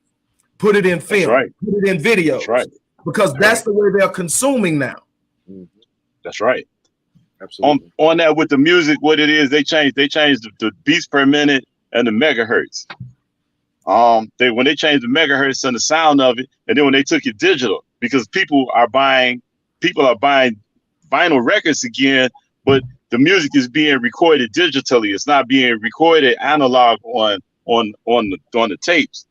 put it in film, put it in videos, because that's the way they're consuming now. That's right. Absolutely. On that with the music, what it is, they changed the beats per minute and the megahertz. When they changed the megahertz and the sound of it, and then when they took it digital, because people are buying vinyl records again, but the music is being recorded digitally. It's not being recorded analog on the tapes.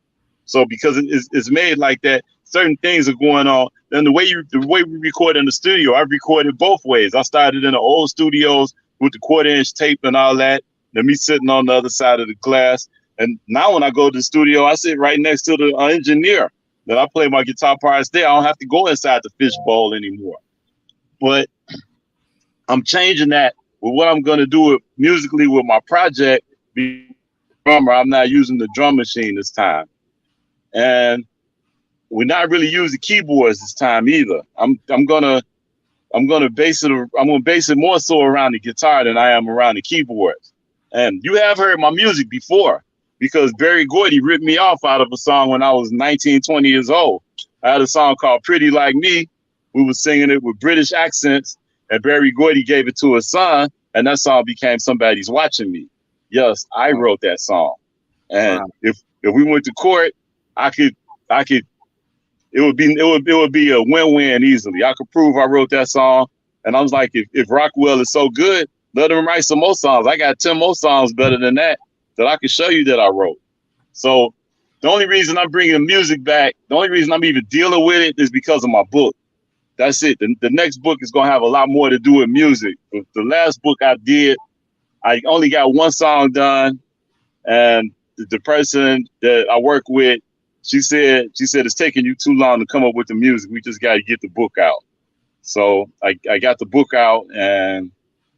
So because it's made like that, certain things are going on. And the way we record in the studio, I've recorded both ways. I started in the old studios with the 1/4-inch tape and all that. Then me sitting on the other side of the glass. And now when I go to the studio, I sit right next to the engineer. Then I play my guitar parts there. I don't have to go inside the fishbowl anymore. But I'm changing that with what I'm going to do musically with my project. Drummer, I'm not using the drum machine this time. And we're not really using keyboards this time either. I'm gonna base it more so around the guitar than I am around the keyboards. And you have heard my music before, because Barry Gordy ripped me off out of a song when I was 19, 20 years old. I had a song called Pretty Like Me. We were singing it with British accents, and Barry Gordy gave it to his son, and that song became Somebody's Watching Me. Yes, I wrote that song. And if we went to court, it would be a win-win easily. I could prove I wrote that song. And I was like, if Rockwell is so good, let him write some more songs. I got 10 more songs better than that I can show you that I wrote. So the only reason I'm bringing the music back, the only reason I'm even dealing with it is because of my book. That's it. The next book is going to have a lot more to do with music. The last book I did, I only got one song done. And the person that I work with, she said it's taking you too long to come up with the music. We just got to get the book out. So I got the book out, and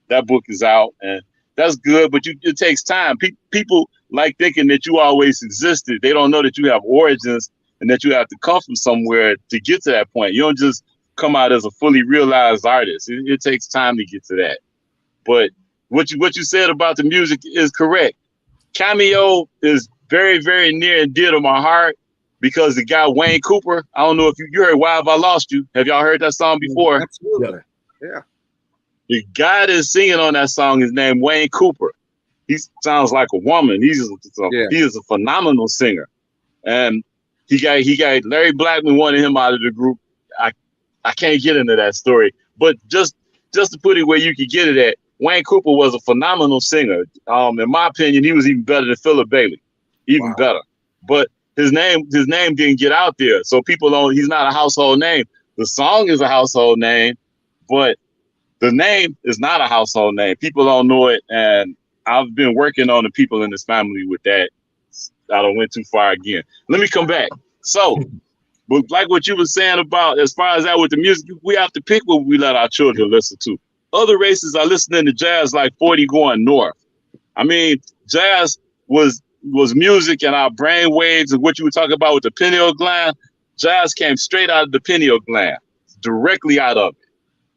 that book is out, and that's good. But it takes time. People like thinking that you always existed. They don't know that you have origins and that you have to come from somewhere to get to that point. You don't just come out as a fully realized artist. It takes time to get to that. But what you said about the music is correct. Cameo is very, very near and dear to my heart, because the guy Wayne Cooper, I don't know if you heard Why Have I Lost You? Have y'all heard that song before? Absolutely. Yeah. The guy that's singing on that song is named Wayne Cooper. He sounds like a woman. He is a phenomenal singer. And he got Larry Blackman wanted him out of the group. I can't get into that story, but just to put it where you could get it at, Wayne Cooper was a phenomenal singer. In my opinion, he was even better than Philip Bailey, even better. But his name didn't get out there. So people don't, he's not a household name. The song is a household name, but the name is not a household name. People don't know it. And I've been working on the people in this family with that. I don't went too far again. Let me come back. So, but like what you were saying about as far as that with the music, we have to pick what we let our children listen to. Other races are listening to jazz like 40 going north. I mean, jazz was music and our brain waves and what you were talking about with the pineal gland. Jazz came straight out of the pineal gland, directly out of it.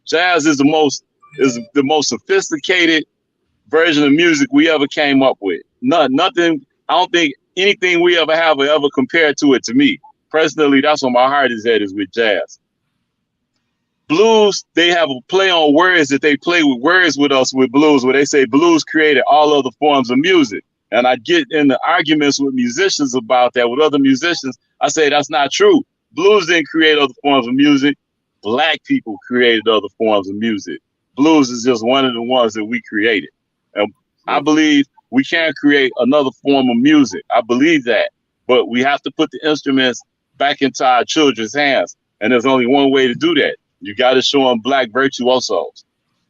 Jazz is the most sophisticated version of music we ever came up with. Nothing. I don't think anything we ever have will ever compare to it. To me personally, that's where my heart is at, is with jazz. Blues, they have a play on words that they play with words with us with blues, where they say blues created all other forms of music. And I get in the arguments with musicians about that, with other musicians. I say that's not true. Blues didn't create other forms of music. Black people created other forms of music. Blues is just one of the ones that we created. And I believe we can create another form of music. I believe that. But we have to put the instruments back into our children's hands. And there's only one way to do that. You got to show them black virtuosos.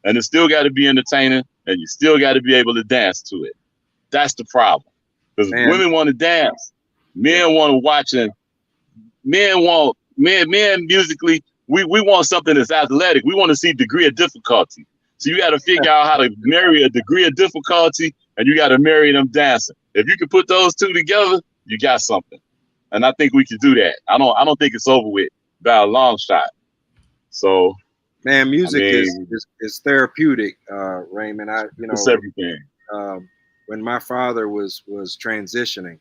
And it still got to be entertaining, and you still got to be able to dance to it. That's the problem. Because women want to dance. Men want to watch, and men musically, we want something that's athletic. We want to see degree of difficulty. So you got to figure out how to marry a degree of difficulty, and you got to marry them dancing. If you can put those two together, you got something. And I think we can do that. I don't think it's over with by a long shot. So, man, music is therapeutic, Raymond. It's everything. When my father was transitioning,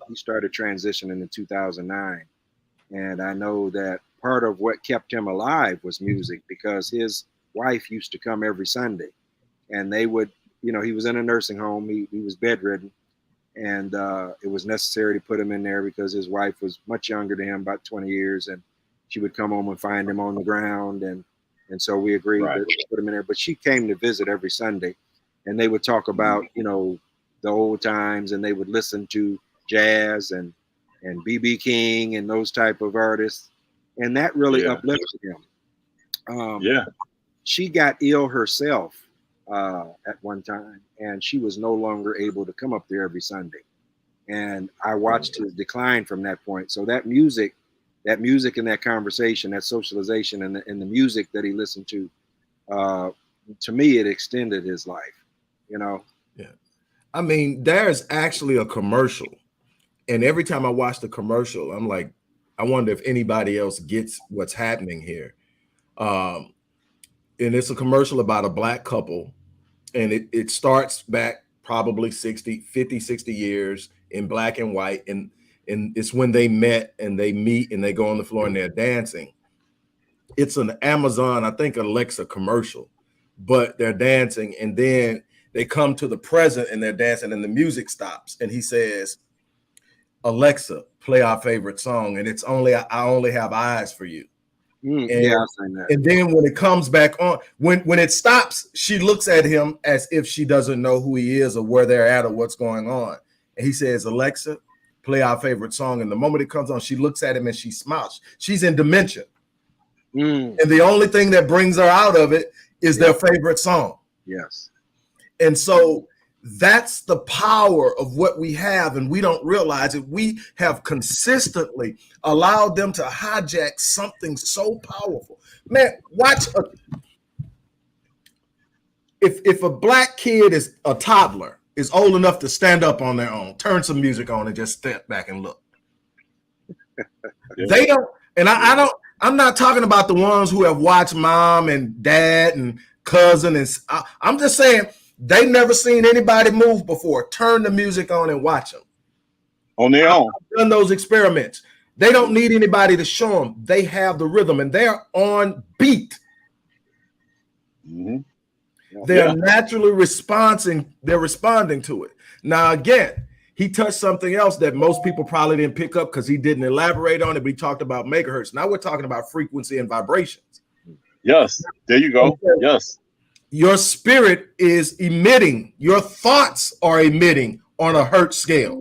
he started transitioning in 2009, and I know that part of what kept him alive was music, because his wife used to come every Sunday, and they would, he was in a nursing home. He was bedridden, and it was necessary to put him in there because his wife was much younger than him, about 20 years, and she would come home and find him on the ground, and so we agreed to put him in there. But she came to visit every Sunday, and they would talk about the old times, and they would listen to jazz and B.B. King and those type of artists, and that really uplifted him. She got ill herself at one time, and she was no longer able to come up there every Sunday, and I watched his decline from that point. So that music and that conversation, that socialization, and the music that he listened to me, it extended his life, Yeah. I mean, there's actually a commercial, and every time I watch the commercial, I'm like, I wonder if anybody else gets what's happening here. And it's a commercial about a black couple, and it starts back probably 50, 60 years in black and white, and it's when they met and they meet and they go on the floor and they're dancing. It's an Amazon, I think, Alexa commercial, but they're dancing, and then they come to the present and they're dancing, and the music stops, and he says, Alexa, play our favorite song, and it's I Only Have Eyes for You. I've seen that. And then when it comes back on, when it stops, she looks at him as if she doesn't know who he is or where they're at or what's going on. And he says, Alexa, play our favorite song. And the moment it comes on, she looks at him and she smiles. She's in dementia. And the only thing that brings her out of it is their favorite song. Yes. And so that's the power of what we have, and we don't realize it. We have consistently allowed them to hijack something so powerful. Man, watch. If a black kid is a toddler, is old enough to stand up on their own, turn some music on and just step back and look. They don't, and I'm not talking about the ones who have watched mom and dad and cousin, and I'm just saying, they never seen anybody move before. Turn the music on and watch them on their own. I've done those experiments. They don't need anybody to show them. They have the rhythm, and they're on beat. They're naturally responding. They're responding to it. Now, again, he touched something else that most people probably didn't pick up because he didn't elaborate on it. But he talked about megahertz. Now we're talking about frequency and vibrations. Yes, there you go. Okay. Yes. Your spirit is emitting, your thoughts are emitting on a hertz scale.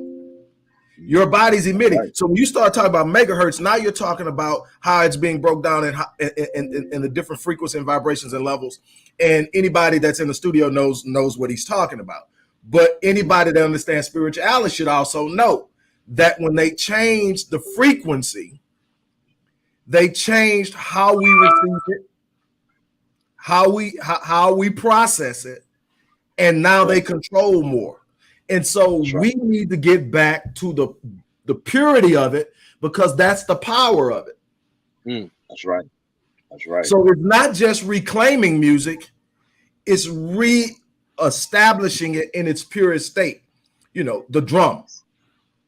Your body's emitting. Right. So when you start talking about megahertz, now you're talking about how it's being broke down in the different frequency and vibrations and levels. And anybody that's in the studio knows what he's talking about. But anybody that understands spirituality should also know that when they changed the frequency, they changed how we receive it, how we process it, and now they control more. And so we need to get back to the purity of it, because that's the power of it. That's right. That's right. So it's not just reclaiming music, it's re-establishing it in its purest state. You know, the drum.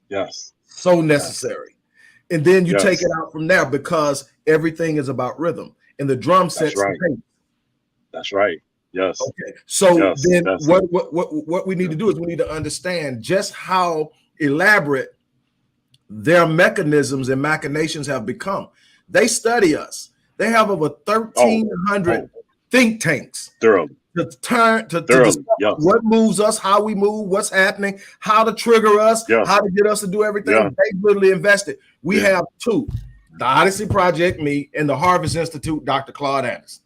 Yes. So necessary. And then you take Yes. it out from there, because everything is about rhythm. And the drum sets That's right. the pace. That's right. Yes. Okay. So Yes, then that's what we need to do is we need to understand just how elaborate their mechanisms and machinations have become. They study us. They have over 1,300 think tanks Thoroughly. to Thoroughly. discover Yes. what moves us, how we move, what's happening, how to trigger us, Yes. how to get us to do everything. Yeah. They literally invested. We Yeah. have two: the Odyssey Project, me, and the Harvest Institute, Dr. Claude Anderson.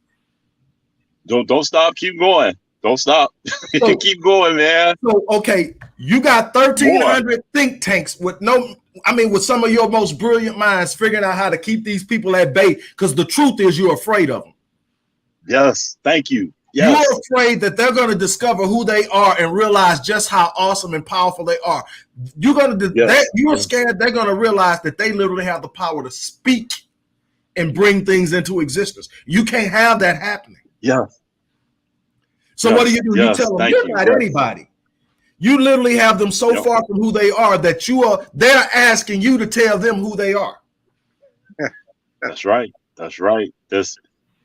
Don't stop. Keep going. Don't stop. So- Keep going, man. So, okay, you got 1,300 think tanks with with some of your most brilliant minds figuring out how to keep these people at bay, because the truth is you're afraid of them. Yes. Thank you. Yes. You're afraid that they're going to discover who they are and realize just how awesome and powerful they are. You're going to you're scared they're going to realize that they literally have the power to speak and bring things into existence. You can't have that happening. Yeah. So what do? You tell them you're not anybody. You literally have them so far from who they are that they're asking you to tell them who they are. That's right. That's right.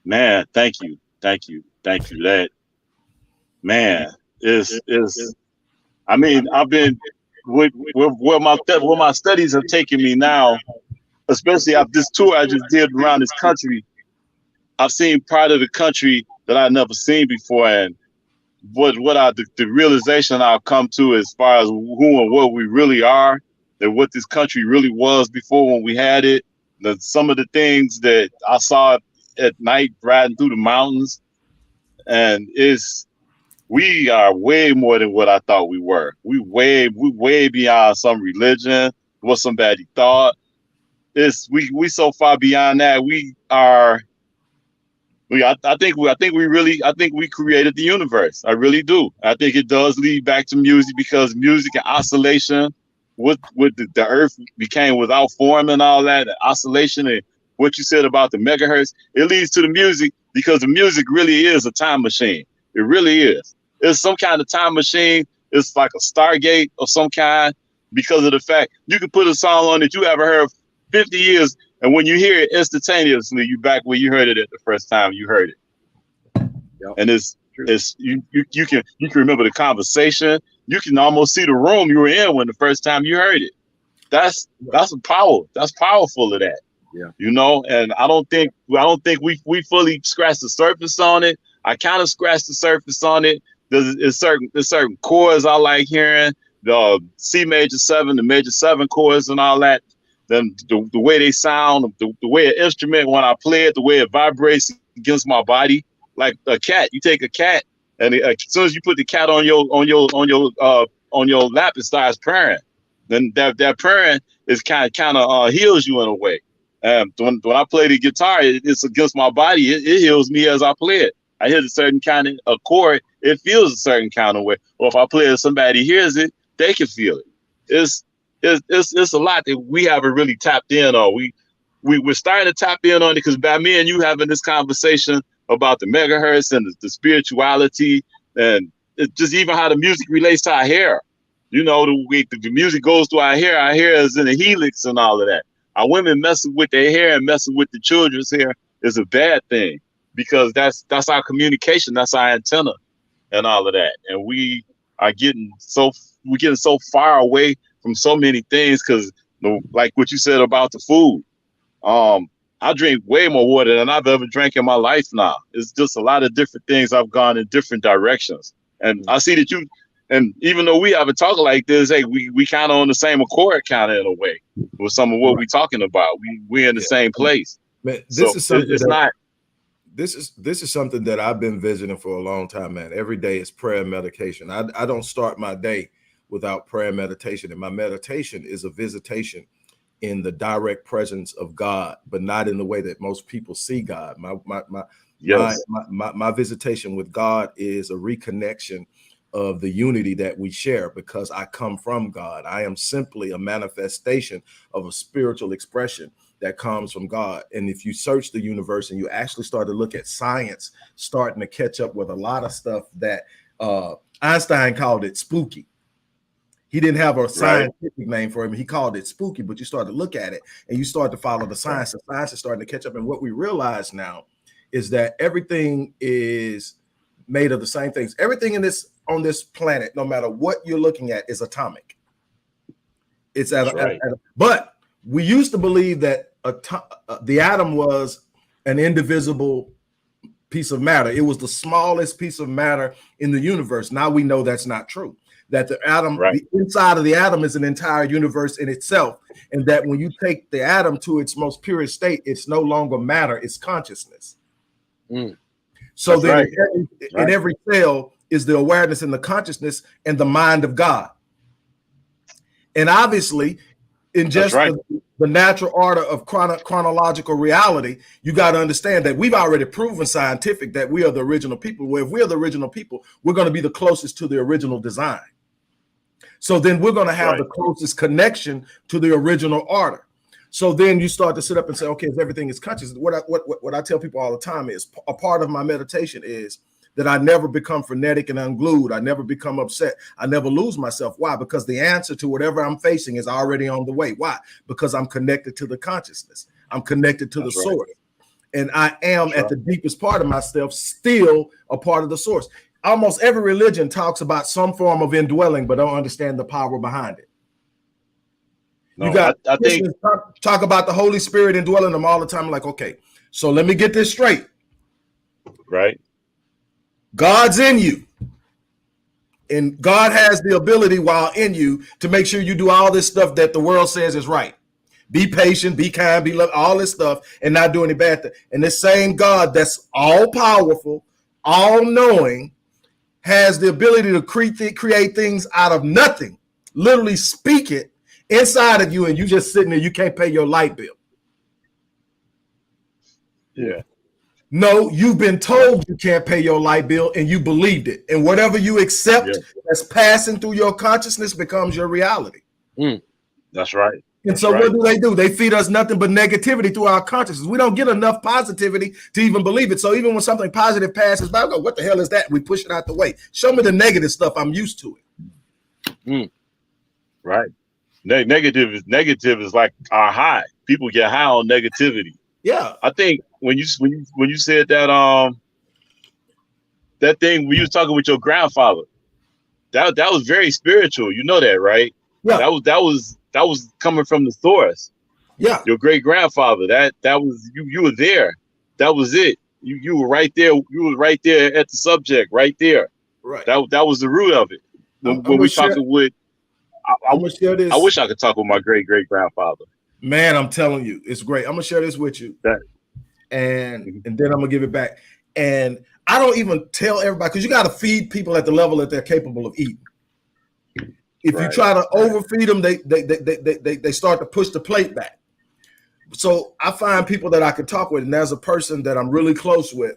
Man, thank you. Thank you. Thank you. That, man, is I mean, I've been where my studies have taken me now, especially after this tour I just did around this country. I've seen part of the country that I've never seen before, and the realization I've come to as far as who and what we really are, that what this country really was before when we had it, some of the things that I saw at night riding through the mountains, and we are way more than what I thought we were. We way beyond some religion, what somebody thought. We so far beyond that. I think we created the universe. I really do. I think it does lead back to music, because music and oscillation, with the earth became without form and all that, the oscillation and what you said about the megahertz, it leads to the music, because the music really is a time machine. It really is. It's some kind of time machine. It's like a Stargate of some kind, because of the fact you can put a song on that you ever heard 50 years, and when you hear it instantaneously, you back where you heard it at the first time you heard it. Yep. And you can remember the conversation. You can almost see the room you were in when the first time you heard it. That's a power. That's powerful of that. Yeah. You know, and I don't think we fully scratched the surface on it. I kind of scratched the surface on it. There's certain chords I like hearing, the C major 7, the major 7 chords and all that. Then the way they sound, the way an instrument, when I play it, the way it vibrates against my body, like a cat. You take a cat, and as soon as you put the cat on your lap, it starts purring. Then that purring is kind of heals you in a way. When I play the guitar, it's against my body. It heals me as I play it. I hit a certain kind of a chord, it feels a certain kind of way. Or if I play it, somebody hears it, they can feel it. It's a lot that we haven't really tapped in on. We're starting to tap in on it, because by me and you having this conversation about the megahertz and the spirituality, and just even how the music relates to our hair. You know, the music goes through our hair. Our hair is in a helix and all of that. Our women messing with their hair and messing with the children's hair is a bad thing, because that's our communication, that's our antenna and all of that. And we're getting so far away from so many things, because like what you said about the food. I drink way more water than I've ever drank in my life now. It's just a lot of different things. I've gone in different directions. And I see that And even though we haven't talked like this, hey, we kind of on the same accord, kind of in a way, with some of what we're talking about. We're in the same place. Man, So it's not. This is something that I've been visiting for a long time, man. Every day is prayer and meditation. I don't start my day without prayer and meditation. And my meditation is a visitation in the direct presence of God, but not in the way that most people see God. My visitation with God is a reconnection of the unity that we share, because I come from God. I am simply a manifestation of a spiritual expression that comes from God. And if you search the universe and you actually start to look at science starting to catch up with a lot of stuff that Einstein called it spooky. He didn't have a scientific name for him. He called it spooky, but you start to look at it and you start to follow the science. The science is starting to catch up. And what we realize now is that everything is made of the same things. Everything on this planet, no matter what you're looking at, is atomic. It's but we used to believe that the atom was an indivisible piece of matter. It was the smallest piece of matter in the universe. Now we know that's not true. That the atom, the inside of the atom, is an entire universe in itself, and that when you take the atom to its most purest state, it's no longer matter; it's consciousness. So then, in every cell is the awareness and the consciousness and the mind of God. And obviously, in just the natural order of chronological reality, you got to understand that we've already proven scientific that we are the original people. Well, if we're the original people, we're going to be the closest to the original design. So then we're going to have the closest connection to the original order. So then you start to sit up and say, okay, if everything is conscious, what I tell people all the time is a part of my meditation is that I never become frenetic and unglued. I never become upset. I never lose myself. Why? Because the answer to whatever I'm facing is already on the way. Why? Because I'm connected to the consciousness. I'm connected to the source. And I am at the deepest part of myself still a part of the source. Almost every religion talks about some form of indwelling, but don't understand the power behind it. No, you got I think talk about the Holy Spirit indwelling them all the time. Like, okay, so let me get this straight. Right. God's in you. And God has the ability while in you to make sure you do all this stuff that the world says is right. Be patient, be kind, be love, all this stuff, and not do any bad thing. And this same God that's all powerful, all knowing, has the ability to create things out of nothing, literally speak it inside of you, and you just sitting there, you can't pay your light bill. Yeah. No, you've been told you can't pay your light bill and you believed it. And whatever you accept that's passing through your consciousness becomes your reality. That's right. And so what do? They feed us nothing but negativity through our consciousness. We don't get enough positivity to even believe it. So even when something positive passes by, I go, what the hell is that? We push it out the way. Show me the negative stuff. I'm used to it. Right. Negative is like our high. People get high on negativity. Yeah. I think when you said that that thing when you was talking with your grandfather, that was very spiritual. You know that, right? Yeah. That was coming from the source. Yeah. Your great grandfather. That was you were there. That was it. You were right there. You were right there at the subject, right there. Right. That was the root of it. When we talking with I wish I could talk with my great grandfather. Man, I'm telling you, it's great. I'm gonna share this with you. And then I'm gonna give it back. And I don't even tell everybody, because you got to feed people at the level that they're capable of eating. If you try to overfeed them, they start to push the plate back. So I find people that I can talk with, and there's a person that I'm really close with,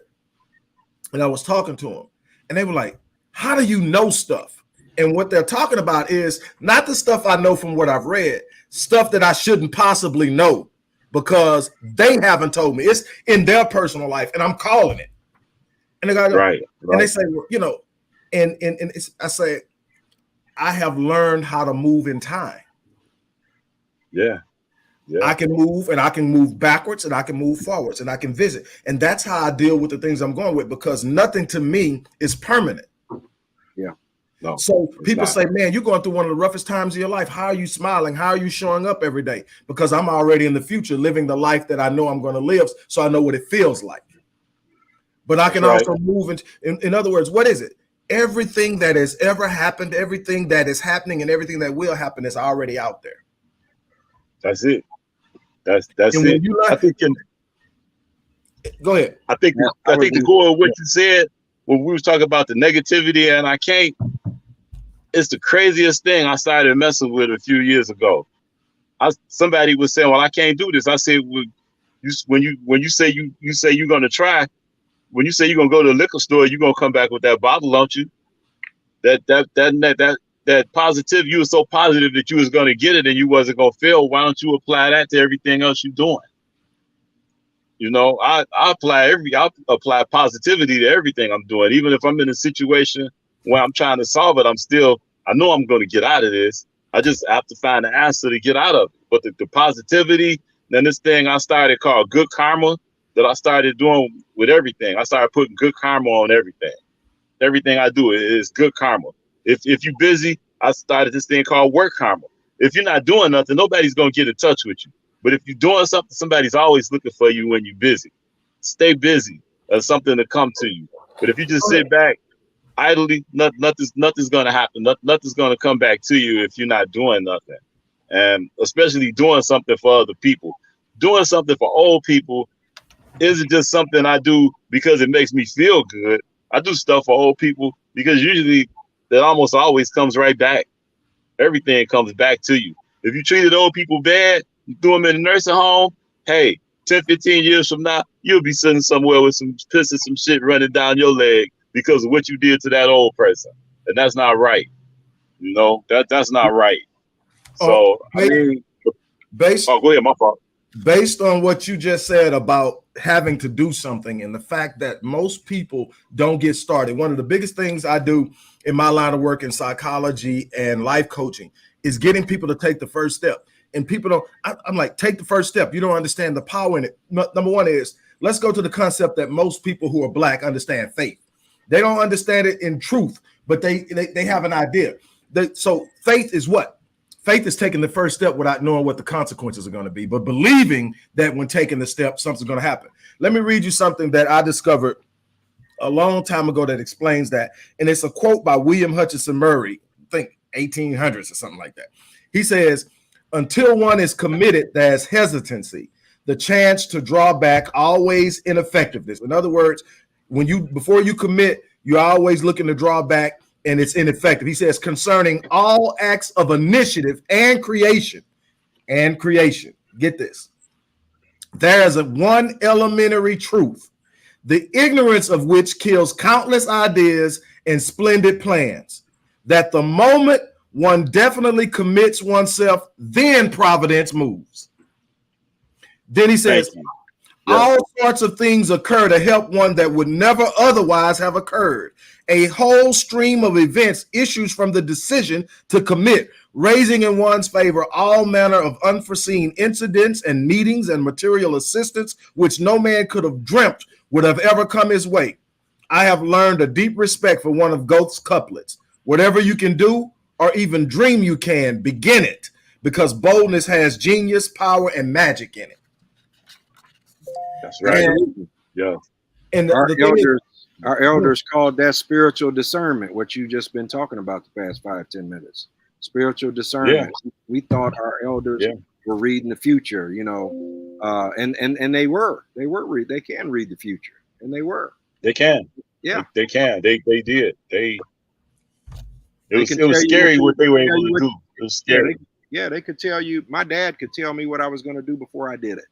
and I was talking to them, and they were like, how do you know stuff? And what they're talking about is not the stuff I know from what I've read, stuff that I shouldn't possibly know because they haven't told me. It's in their personal life, and I'm calling it. And they go, and they say, well, you know, and I say, I have learned how to move in time. Yeah. I can move, and I can move backwards, and I can move forwards, and I can visit. And that's how I deal with the things I'm going with, because nothing to me is permanent. Yeah. No, so people say, man, you're going through one of the roughest times of your life. How are you smiling? How are you showing up every day? Because I'm already in the future living the life that I know I'm going to live, so I know what it feels like. But I can also move in other words, what is it? everything that has ever happened, everything that is happening, and everything that will happen is already out there. That's it. That's And when it. you I think go ahead. I think to go with what you said when we was talking about the negativity, and I can't. It's the craziest thing I started messing with a few years ago. Somebody was saying, "Well, I can't do this." I said, "Well, when you say you're gonna try, when you say you're gonna go to the liquor store, you're gonna come back with that bottle, don't you? That positive, you were so positive that you was gonna get it and you wasn't gonna fail. Why don't you apply that to everything else you're doing? You know, I apply positivity to everything I'm doing. Even if I'm in a situation where I'm trying to solve it, I know I'm going to get out of this. I just have to find the answer to get out of it. But the positivity, then this thing I started called good karma that I started doing with everything. I started putting good karma on everything. Everything I do is good karma. If you're busy, I started this thing called work karma. If you're not doing nothing, nobody's going to get in touch with you. But if you're doing something, somebody's always looking for you when you're busy. Stay busy. There's something to come to you. But if you just sit back idly, nothing's going to happen. Nothing's going to come back to you if you're not doing nothing. And especially doing something for other people. Doing something for old people isn't just something I do because it makes me feel good. I do stuff for old people because usually that almost always comes right back. Everything comes back to you. If you treated old people bad, you threw them in a nursing home, hey, 10, 15 years from now, you'll be sitting somewhere with some piss and some shit running down your leg because of what you did to that old person. And that's not right. You know, that's not right. So, go ahead, my fault. Based on what you just said about having to do something and the fact that most people don't get started, one of the biggest things I do in my line of work in psychology and life coaching is getting people to take the first step. And people don't, I'm like, take the first step. You don't understand the power in it. Number one is, let's go to the concept that most people who are Black understand faith. They don't understand it in truth, but they have an idea. So faith is what? Faith is taking the first step without knowing what the consequences are going to be, but believing that when taking the step, something's going to happen. Let me read you something that I discovered a long time ago that explains that. And it's a quote by William Hutchinson Murray, I think 1800s or something like that. He says, until one is committed, there's hesitancy, the chance to draw back, always ineffectiveness. In other words, before you commit, you're always looking to draw back and it's ineffective. He says, concerning all acts of initiative and creation, get this. There's one elementary truth, the ignorance of which kills countless ideas and splendid plans, that the moment one definitely commits oneself, then providence moves. Then he says, all sorts of things occur to help one that would never otherwise have occurred. A whole stream of events issues from the decision to commit, raising in one's favor all manner of unforeseen incidents and meetings and material assistance, which no man could have dreamt would have ever come his way. I have learned a deep respect for one of Goethe's couplets. Whatever you can do, or even dream you can, begin it, because boldness has genius, power, and magic in it. That's right. And our elders called that spiritual discernment, what you've just been talking about the past 5-10 minutes. Spiritual discernment. Yeah. We thought our elders were reading the future, you know, and they can read the future, and they were. They can. Yeah, they can. They did. It was scary what they were able to do. It was scary. They could tell you. My dad could tell me what I was going to do before I did it.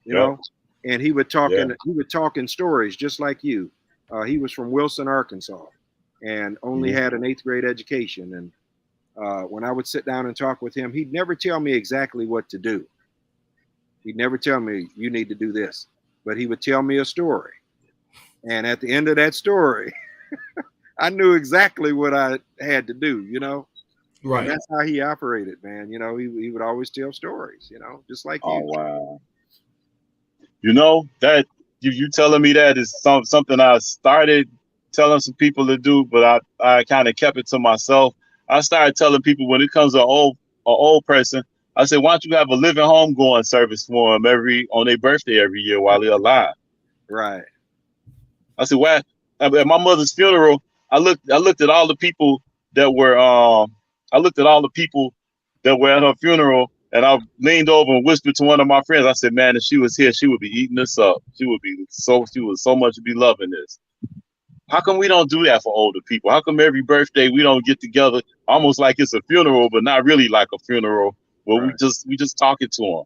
You know, and he would talk in stories just like you. He was from Wilson, Arkansas, and only had an 8th grade education. And when I would sit down and talk with him, he'd never tell me exactly what to do. He'd never tell me, you need to do this, but he would tell me a story. And at the end of that story, I knew exactly what I had to do, you know? Right. And that's how he operated, man. You know, he would always tell stories, you know, just like you. Oh, wow. You know, that you telling me that is something I started telling some people to do, but I kind of kept it to myself. I started telling people when it comes to an old person, I said, why don't you have a living homegoing service for them on their birthday every year while they're alive? Right. I said, why At my mother's funeral, I looked at all the people that were I looked at all the people that were at her funeral, and I leaned over and whispered to one of my friends. I said, "Man, if she was here, she would be eating this up. She would so much be loving this." How come we don't do that for older people? How come every birthday we don't get together almost like it's a funeral, but not really like a funeral? Where Right. we just talking to them,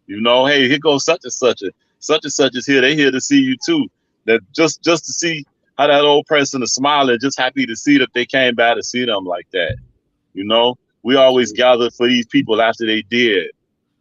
you know? Hey, here goes such and such. Such and such is here. They here to see you too. That just to see how that old person is smiling, just happy to see that they came by to see them like that. You know, we always gather for these people after they did.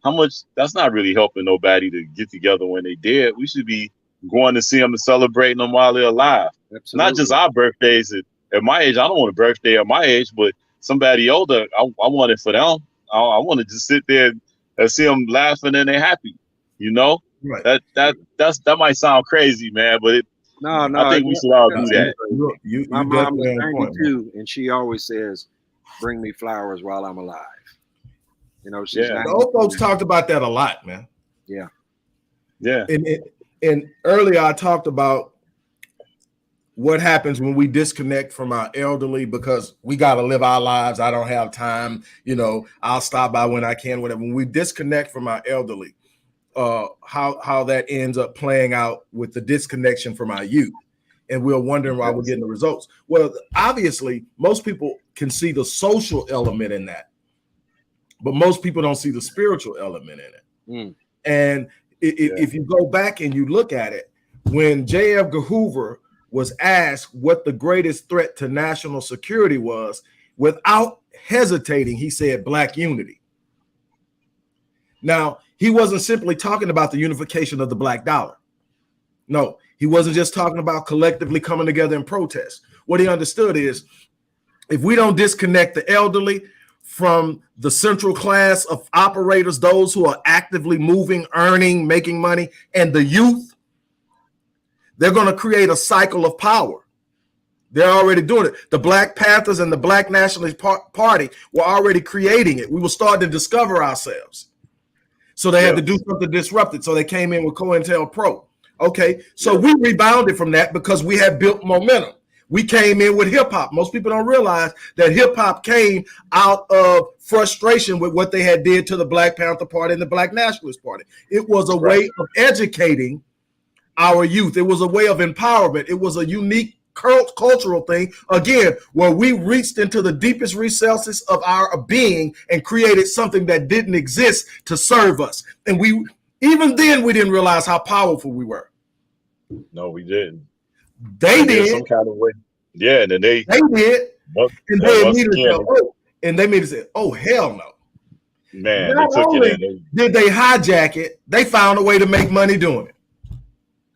How much? That's not really helping nobody to get together when they dead. We should be going to see them and celebrating them while they're alive. Absolutely. Not just our birthdays at my age. I don't want a birthday at my age, but somebody older, I want it for them. I want to just sit there and see them laughing and they're happy. You know, Right. that might sound crazy, man, but No, I think we should all do that. You My mom definitely is on point, man. 92, and she always says, "Bring me flowers while I'm alive." You know, she's Yeah. The old folks talked about that a lot, man. Yeah. And earlier I talked about what happens when we disconnect from our elderly because we got to live our lives. I don't have time. You know, I'll stop by when I can, whatever. When we disconnect from our elderly, how that ends up playing out with the disconnection from our youth. And we're wondering why we're getting the results. Well, obviously, most people can see the social element in that, but most people don't see the spiritual element in it. Mm. And if you go back and you look at it, when J. Edgar Hoover was asked what the greatest threat to national security was, without hesitating, he said Black unity. Now, he wasn't simply talking about the unification of the Black dollar. No, he wasn't just talking about collectively coming together in protest. What he understood is if we don't disconnect the elderly from the central class of operators, those who are actively moving, earning, making money, and the youth, they're going to create a cycle of power. They're already doing it. The Black Panthers and the Black Nationalist Party were already creating it. We were starting to discover ourselves. So they had to do something disrupted. So they came in with COINTELPRO. Okay, so we rebounded from that because we had built momentum. We came in with hip hop. Most people don't realize that hip hop came out of frustration with what they had did to the Black Panther Party and the Black Nationalist Party. It was a way of educating our youth. It was a way of empowerment. It was a unique cultural thing, again, where we reached into the deepest recesses of our being and created something that didn't exist to serve us. And we, even then, we didn't realize how powerful we were. No, we didn't. They did. Some kind of way. Yeah, and then they did. And they immediately said, oh, and they immediately said, oh, hell no. Man, Not they took only it in. did they hijack it, they found a way to make money doing it.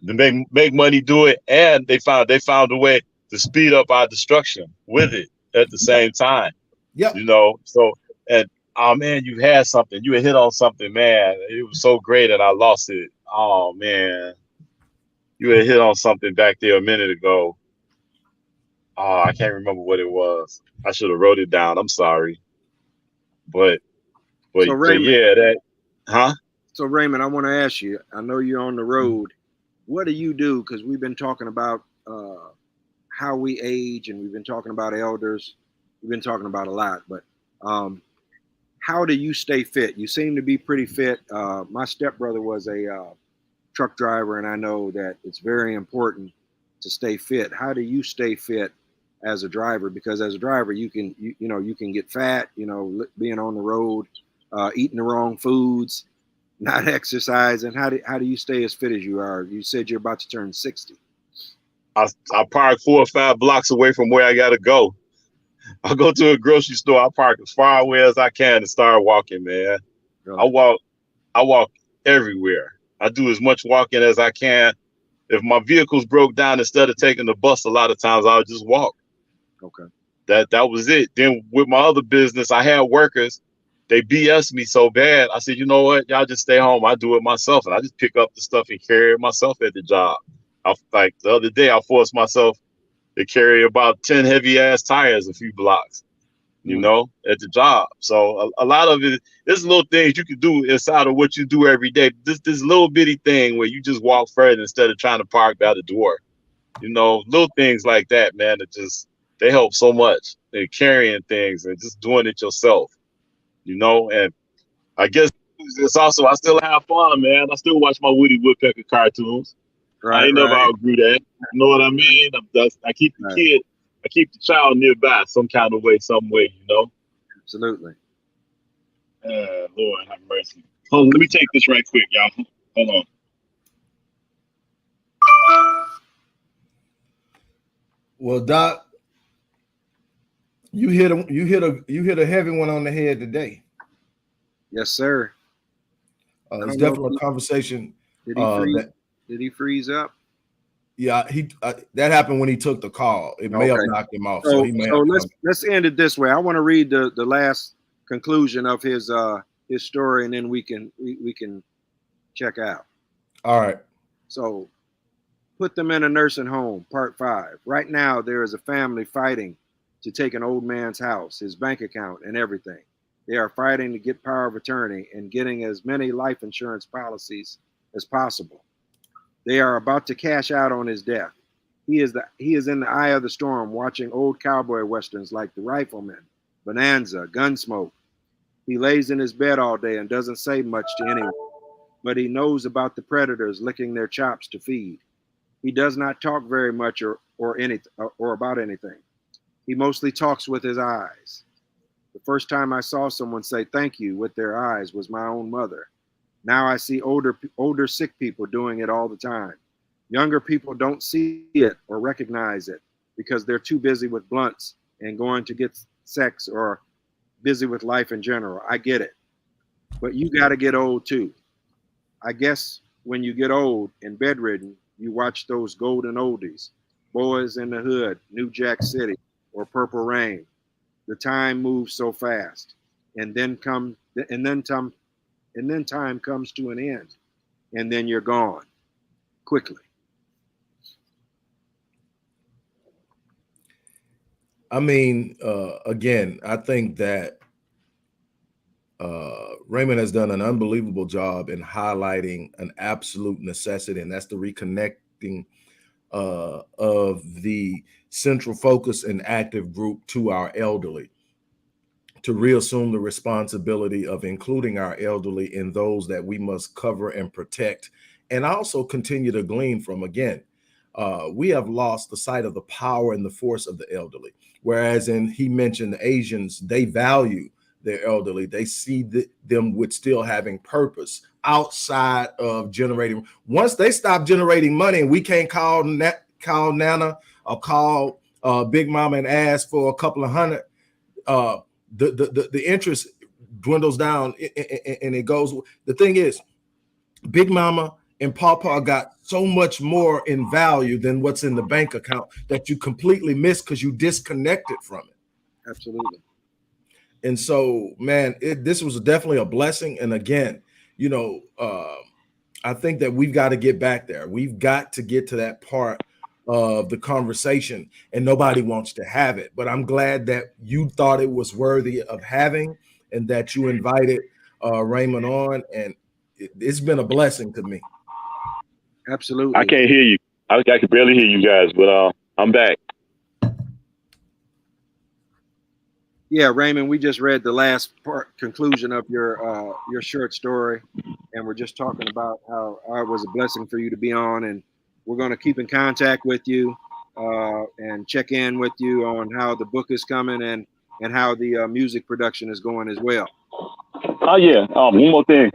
To make money do it, and they found a way to speed up our destruction with it at the same time. Yep. You know, so and oh man, you had something. You had hit on something, man. It was so great and I lost it. Oh man. You had hit on something back there a minute ago. Oh, I can't remember what it was. I should have wrote it down. I'm sorry. But So Raymond, yeah, that huh? So Raymond, I want to ask you, I know you're on the road. What do you do? Because we've been talking about how we age and we've been talking about elders. We've been talking about a lot, but how do you stay fit? You seem to be pretty fit. My stepbrother was a truck driver, and I know that it's very important to stay fit. How do you stay fit as a driver? Because as a driver, you can get fat, being on the road, eating the wrong foods, not exercising. How do you stay as fit as you are? You said you're about to turn 60. I park 4 or 5 blocks away from where I gotta go. I go to a grocery store. I park as far away as I can and start walking, man. Really? I walk everywhere. I do as much walking as I can. If my vehicle's broke down, instead of taking the bus, a lot of times I'll just walk. Okay. That was it. Then with my other business, I had workers. They BS me so bad. I said, you know what? Y'all just stay home. I do it myself. And I just pick up the stuff and carry it myself at the job. Like the other day, I forced myself to carry about 10 heavy ass tires a few blocks, at the job. So a lot of it, there's little things you can do inside of what you do every day. This little bitty thing where you just walk further instead of trying to park by the door. You know, little things like that, man. They help so much. They're carrying things and just doing it yourself. You know, and I guess it's also I still have fun, man. I still watch my Woody Woodpecker cartoons. I Right, ain't never right, outgrew that. You know what I mean? I keep the right. kid, I keep the child nearby some kind of way, some way. You know. Absolutely. Lord have mercy. Hold on, let me take this right quick, y'all. Hold on. Well, Doc, you hit a heavy one on the head today. Yes, sir. I It's don't know if definitely a conversation did he freeze? that Did he freeze up? yeah, that happened when he took the call. It may have Okay. knocked him off, so he may So have let's end it this way. I want to read the last conclusion of his story, and then we can check out. All right. So, put them in a nursing home, part 5. Right now, there is a family fighting to take an old man's house, his bank account, and everything. They are fighting to get power of attorney and getting as many life insurance policies as possible. They are about to cash out on his death. He is in the eye of the storm, watching old cowboy westerns like The Rifleman, Bonanza, Gunsmoke. He lays in his bed all day and doesn't say much to anyone, but he knows about the predators licking their chops to feed. He does not talk very much or about anything. He mostly talks with his eyes. The first time I saw someone say thank you with their eyes was my own mother. Now I see older sick people doing it all the time. Younger people don't see it or recognize it because they're too busy with blunts and going to get sex or busy with life in general. I get it. But you got to get old too. I guess when you get old and bedridden, you watch those golden oldies, Boys in the Hood, New Jack City, or Purple Rain. The time moves so fast, and then time comes to an end, and then you're gone quickly. I mean, again, I think that Raymond has done an unbelievable job in highlighting an absolute necessity, and that's the reconnecting of the central focus and active group to our elderly, to reassume the responsibility of including our elderly in those that we must cover and protect, and also continue to glean from. Again, we have lost the sight of the power and the force of the elderly. Whereas he mentioned the Asians, they value their elderly. They see them with still having purpose outside of generating. Once they stop generating money and we can't call Nana or call Big Mama and ask for a couple of hundred, the interest dwindles down and it goes. The thing is, Big Mama and Papa got so much more in value than what's in the bank account that you completely miss because you disconnected from it. Absolutely. And so, man, this was definitely a blessing. And again, I think that we've got to get back there. We've got to get to that part of the conversation, and nobody wants to have it. But I'm glad that you thought it was worthy of having and that you invited Raymond on. And it's been a blessing to me. Absolutely. I can't hear you. I can barely hear you guys, but I'm back. Yeah, Raymond, we just read the last conclusion of your short story, and we're just talking about how it was a blessing for you to be on, and we're going to keep in contact with you and check in with you on how the book is coming and how the music production is going as well. Oh yeah. One more thing.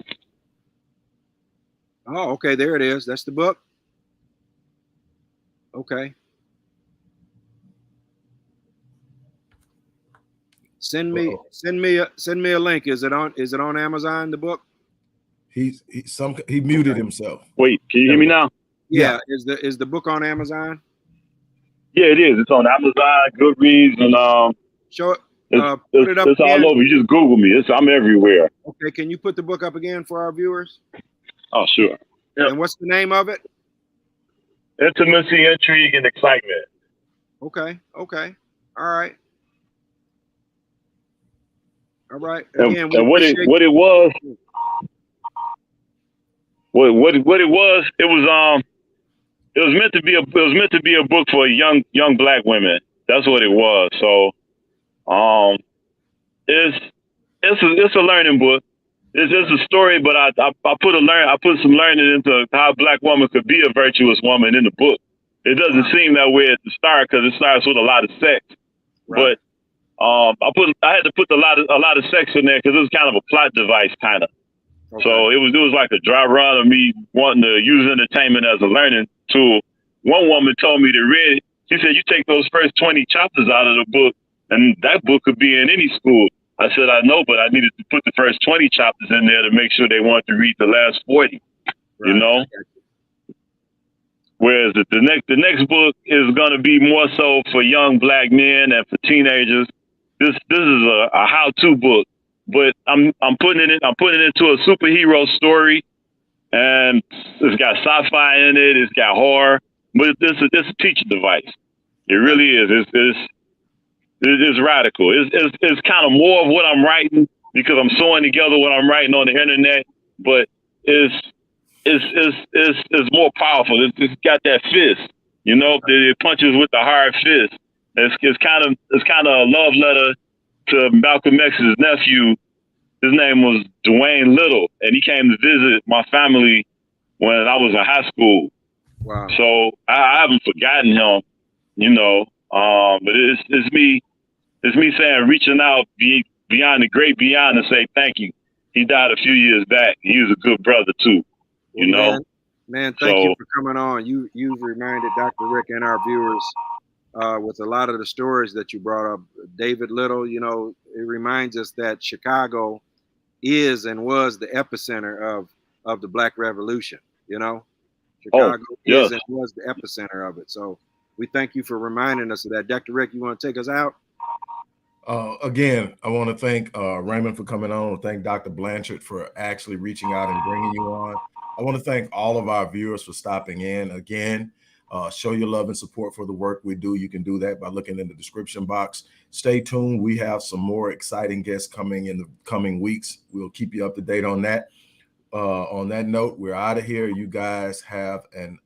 Oh, okay, there it is. That's the book. Okay. Send me a link. Is it on Amazon, the book? He muted himself. Wait, can you hear me now? Yeah. Is the book on Amazon? Yeah, it is. It's on Amazon, Goodreads, and show it. Put it up. It's all over. You just Google me. I'm everywhere. Okay, can you put the book up again for our viewers? Oh, sure. Yep. And what's the name of it? Intimacy, Intrigue, and Excitement. Okay. All right. Again, and what it was, it it was meant to be a book for young black women. That's what it was. So it's a learning book. It's just a story, but I put some learning into how a black woman could be a virtuous woman in the book. It doesn't seem that way at the start because it starts with a lot of sex. Right. But I had to put a lot of sex in there because it was kind of a plot device kind of. Okay. So it was like a dry run of me wanting to use entertainment as a learning tool. One woman told me to read it. She said, "You take those first 20 chapters out of the book, and that book could be in any school." I said, "I know, but I needed to put the first 20 chapters in there to make sure they wanted to read the last 40." Right. You know. Whereas the next book is going to be more so for young black men and for teenagers. This is a how-to book, but I'm putting it into a superhero story, and it's got sci-fi in it. It's got horror, but it's a teaching device. It really is. It's radical. It's kind of more of what I'm writing because I'm sewing together what I'm writing on the internet, but it's more powerful. It's got that fist, you know. It punches with the hard fist. It's kind of a love letter to Malcolm X's nephew. His name was Dwayne Little, and he came to visit my family when I was in high school. Wow. So I haven't forgotten him, you know. But it's me saying, reaching out beyond the great beyond and say thank you. He died a few years back. He was a good brother too. You know, man, thank you for coming on. You've reminded Dr. Rick and our viewers with a lot of the stories that you brought up. David Little, you know, it reminds us that Chicago is and was the epicenter of the Black Revolution. You know, Chicago is and was the epicenter of it. So we thank you for reminding us of that. Dr. Rick, you want to take us out? Again, I want to thank Raymond for coming on. Thank Dr. Blanchard for actually reaching out and bringing you on. I want to thank all of our viewers for stopping in. Again, show your love and support for the work we do. You can do that by looking in the description box. Stay tuned. We have some more exciting guests coming in the coming weeks. We'll keep you up to date on that. On that note, we're out of here. You guys have an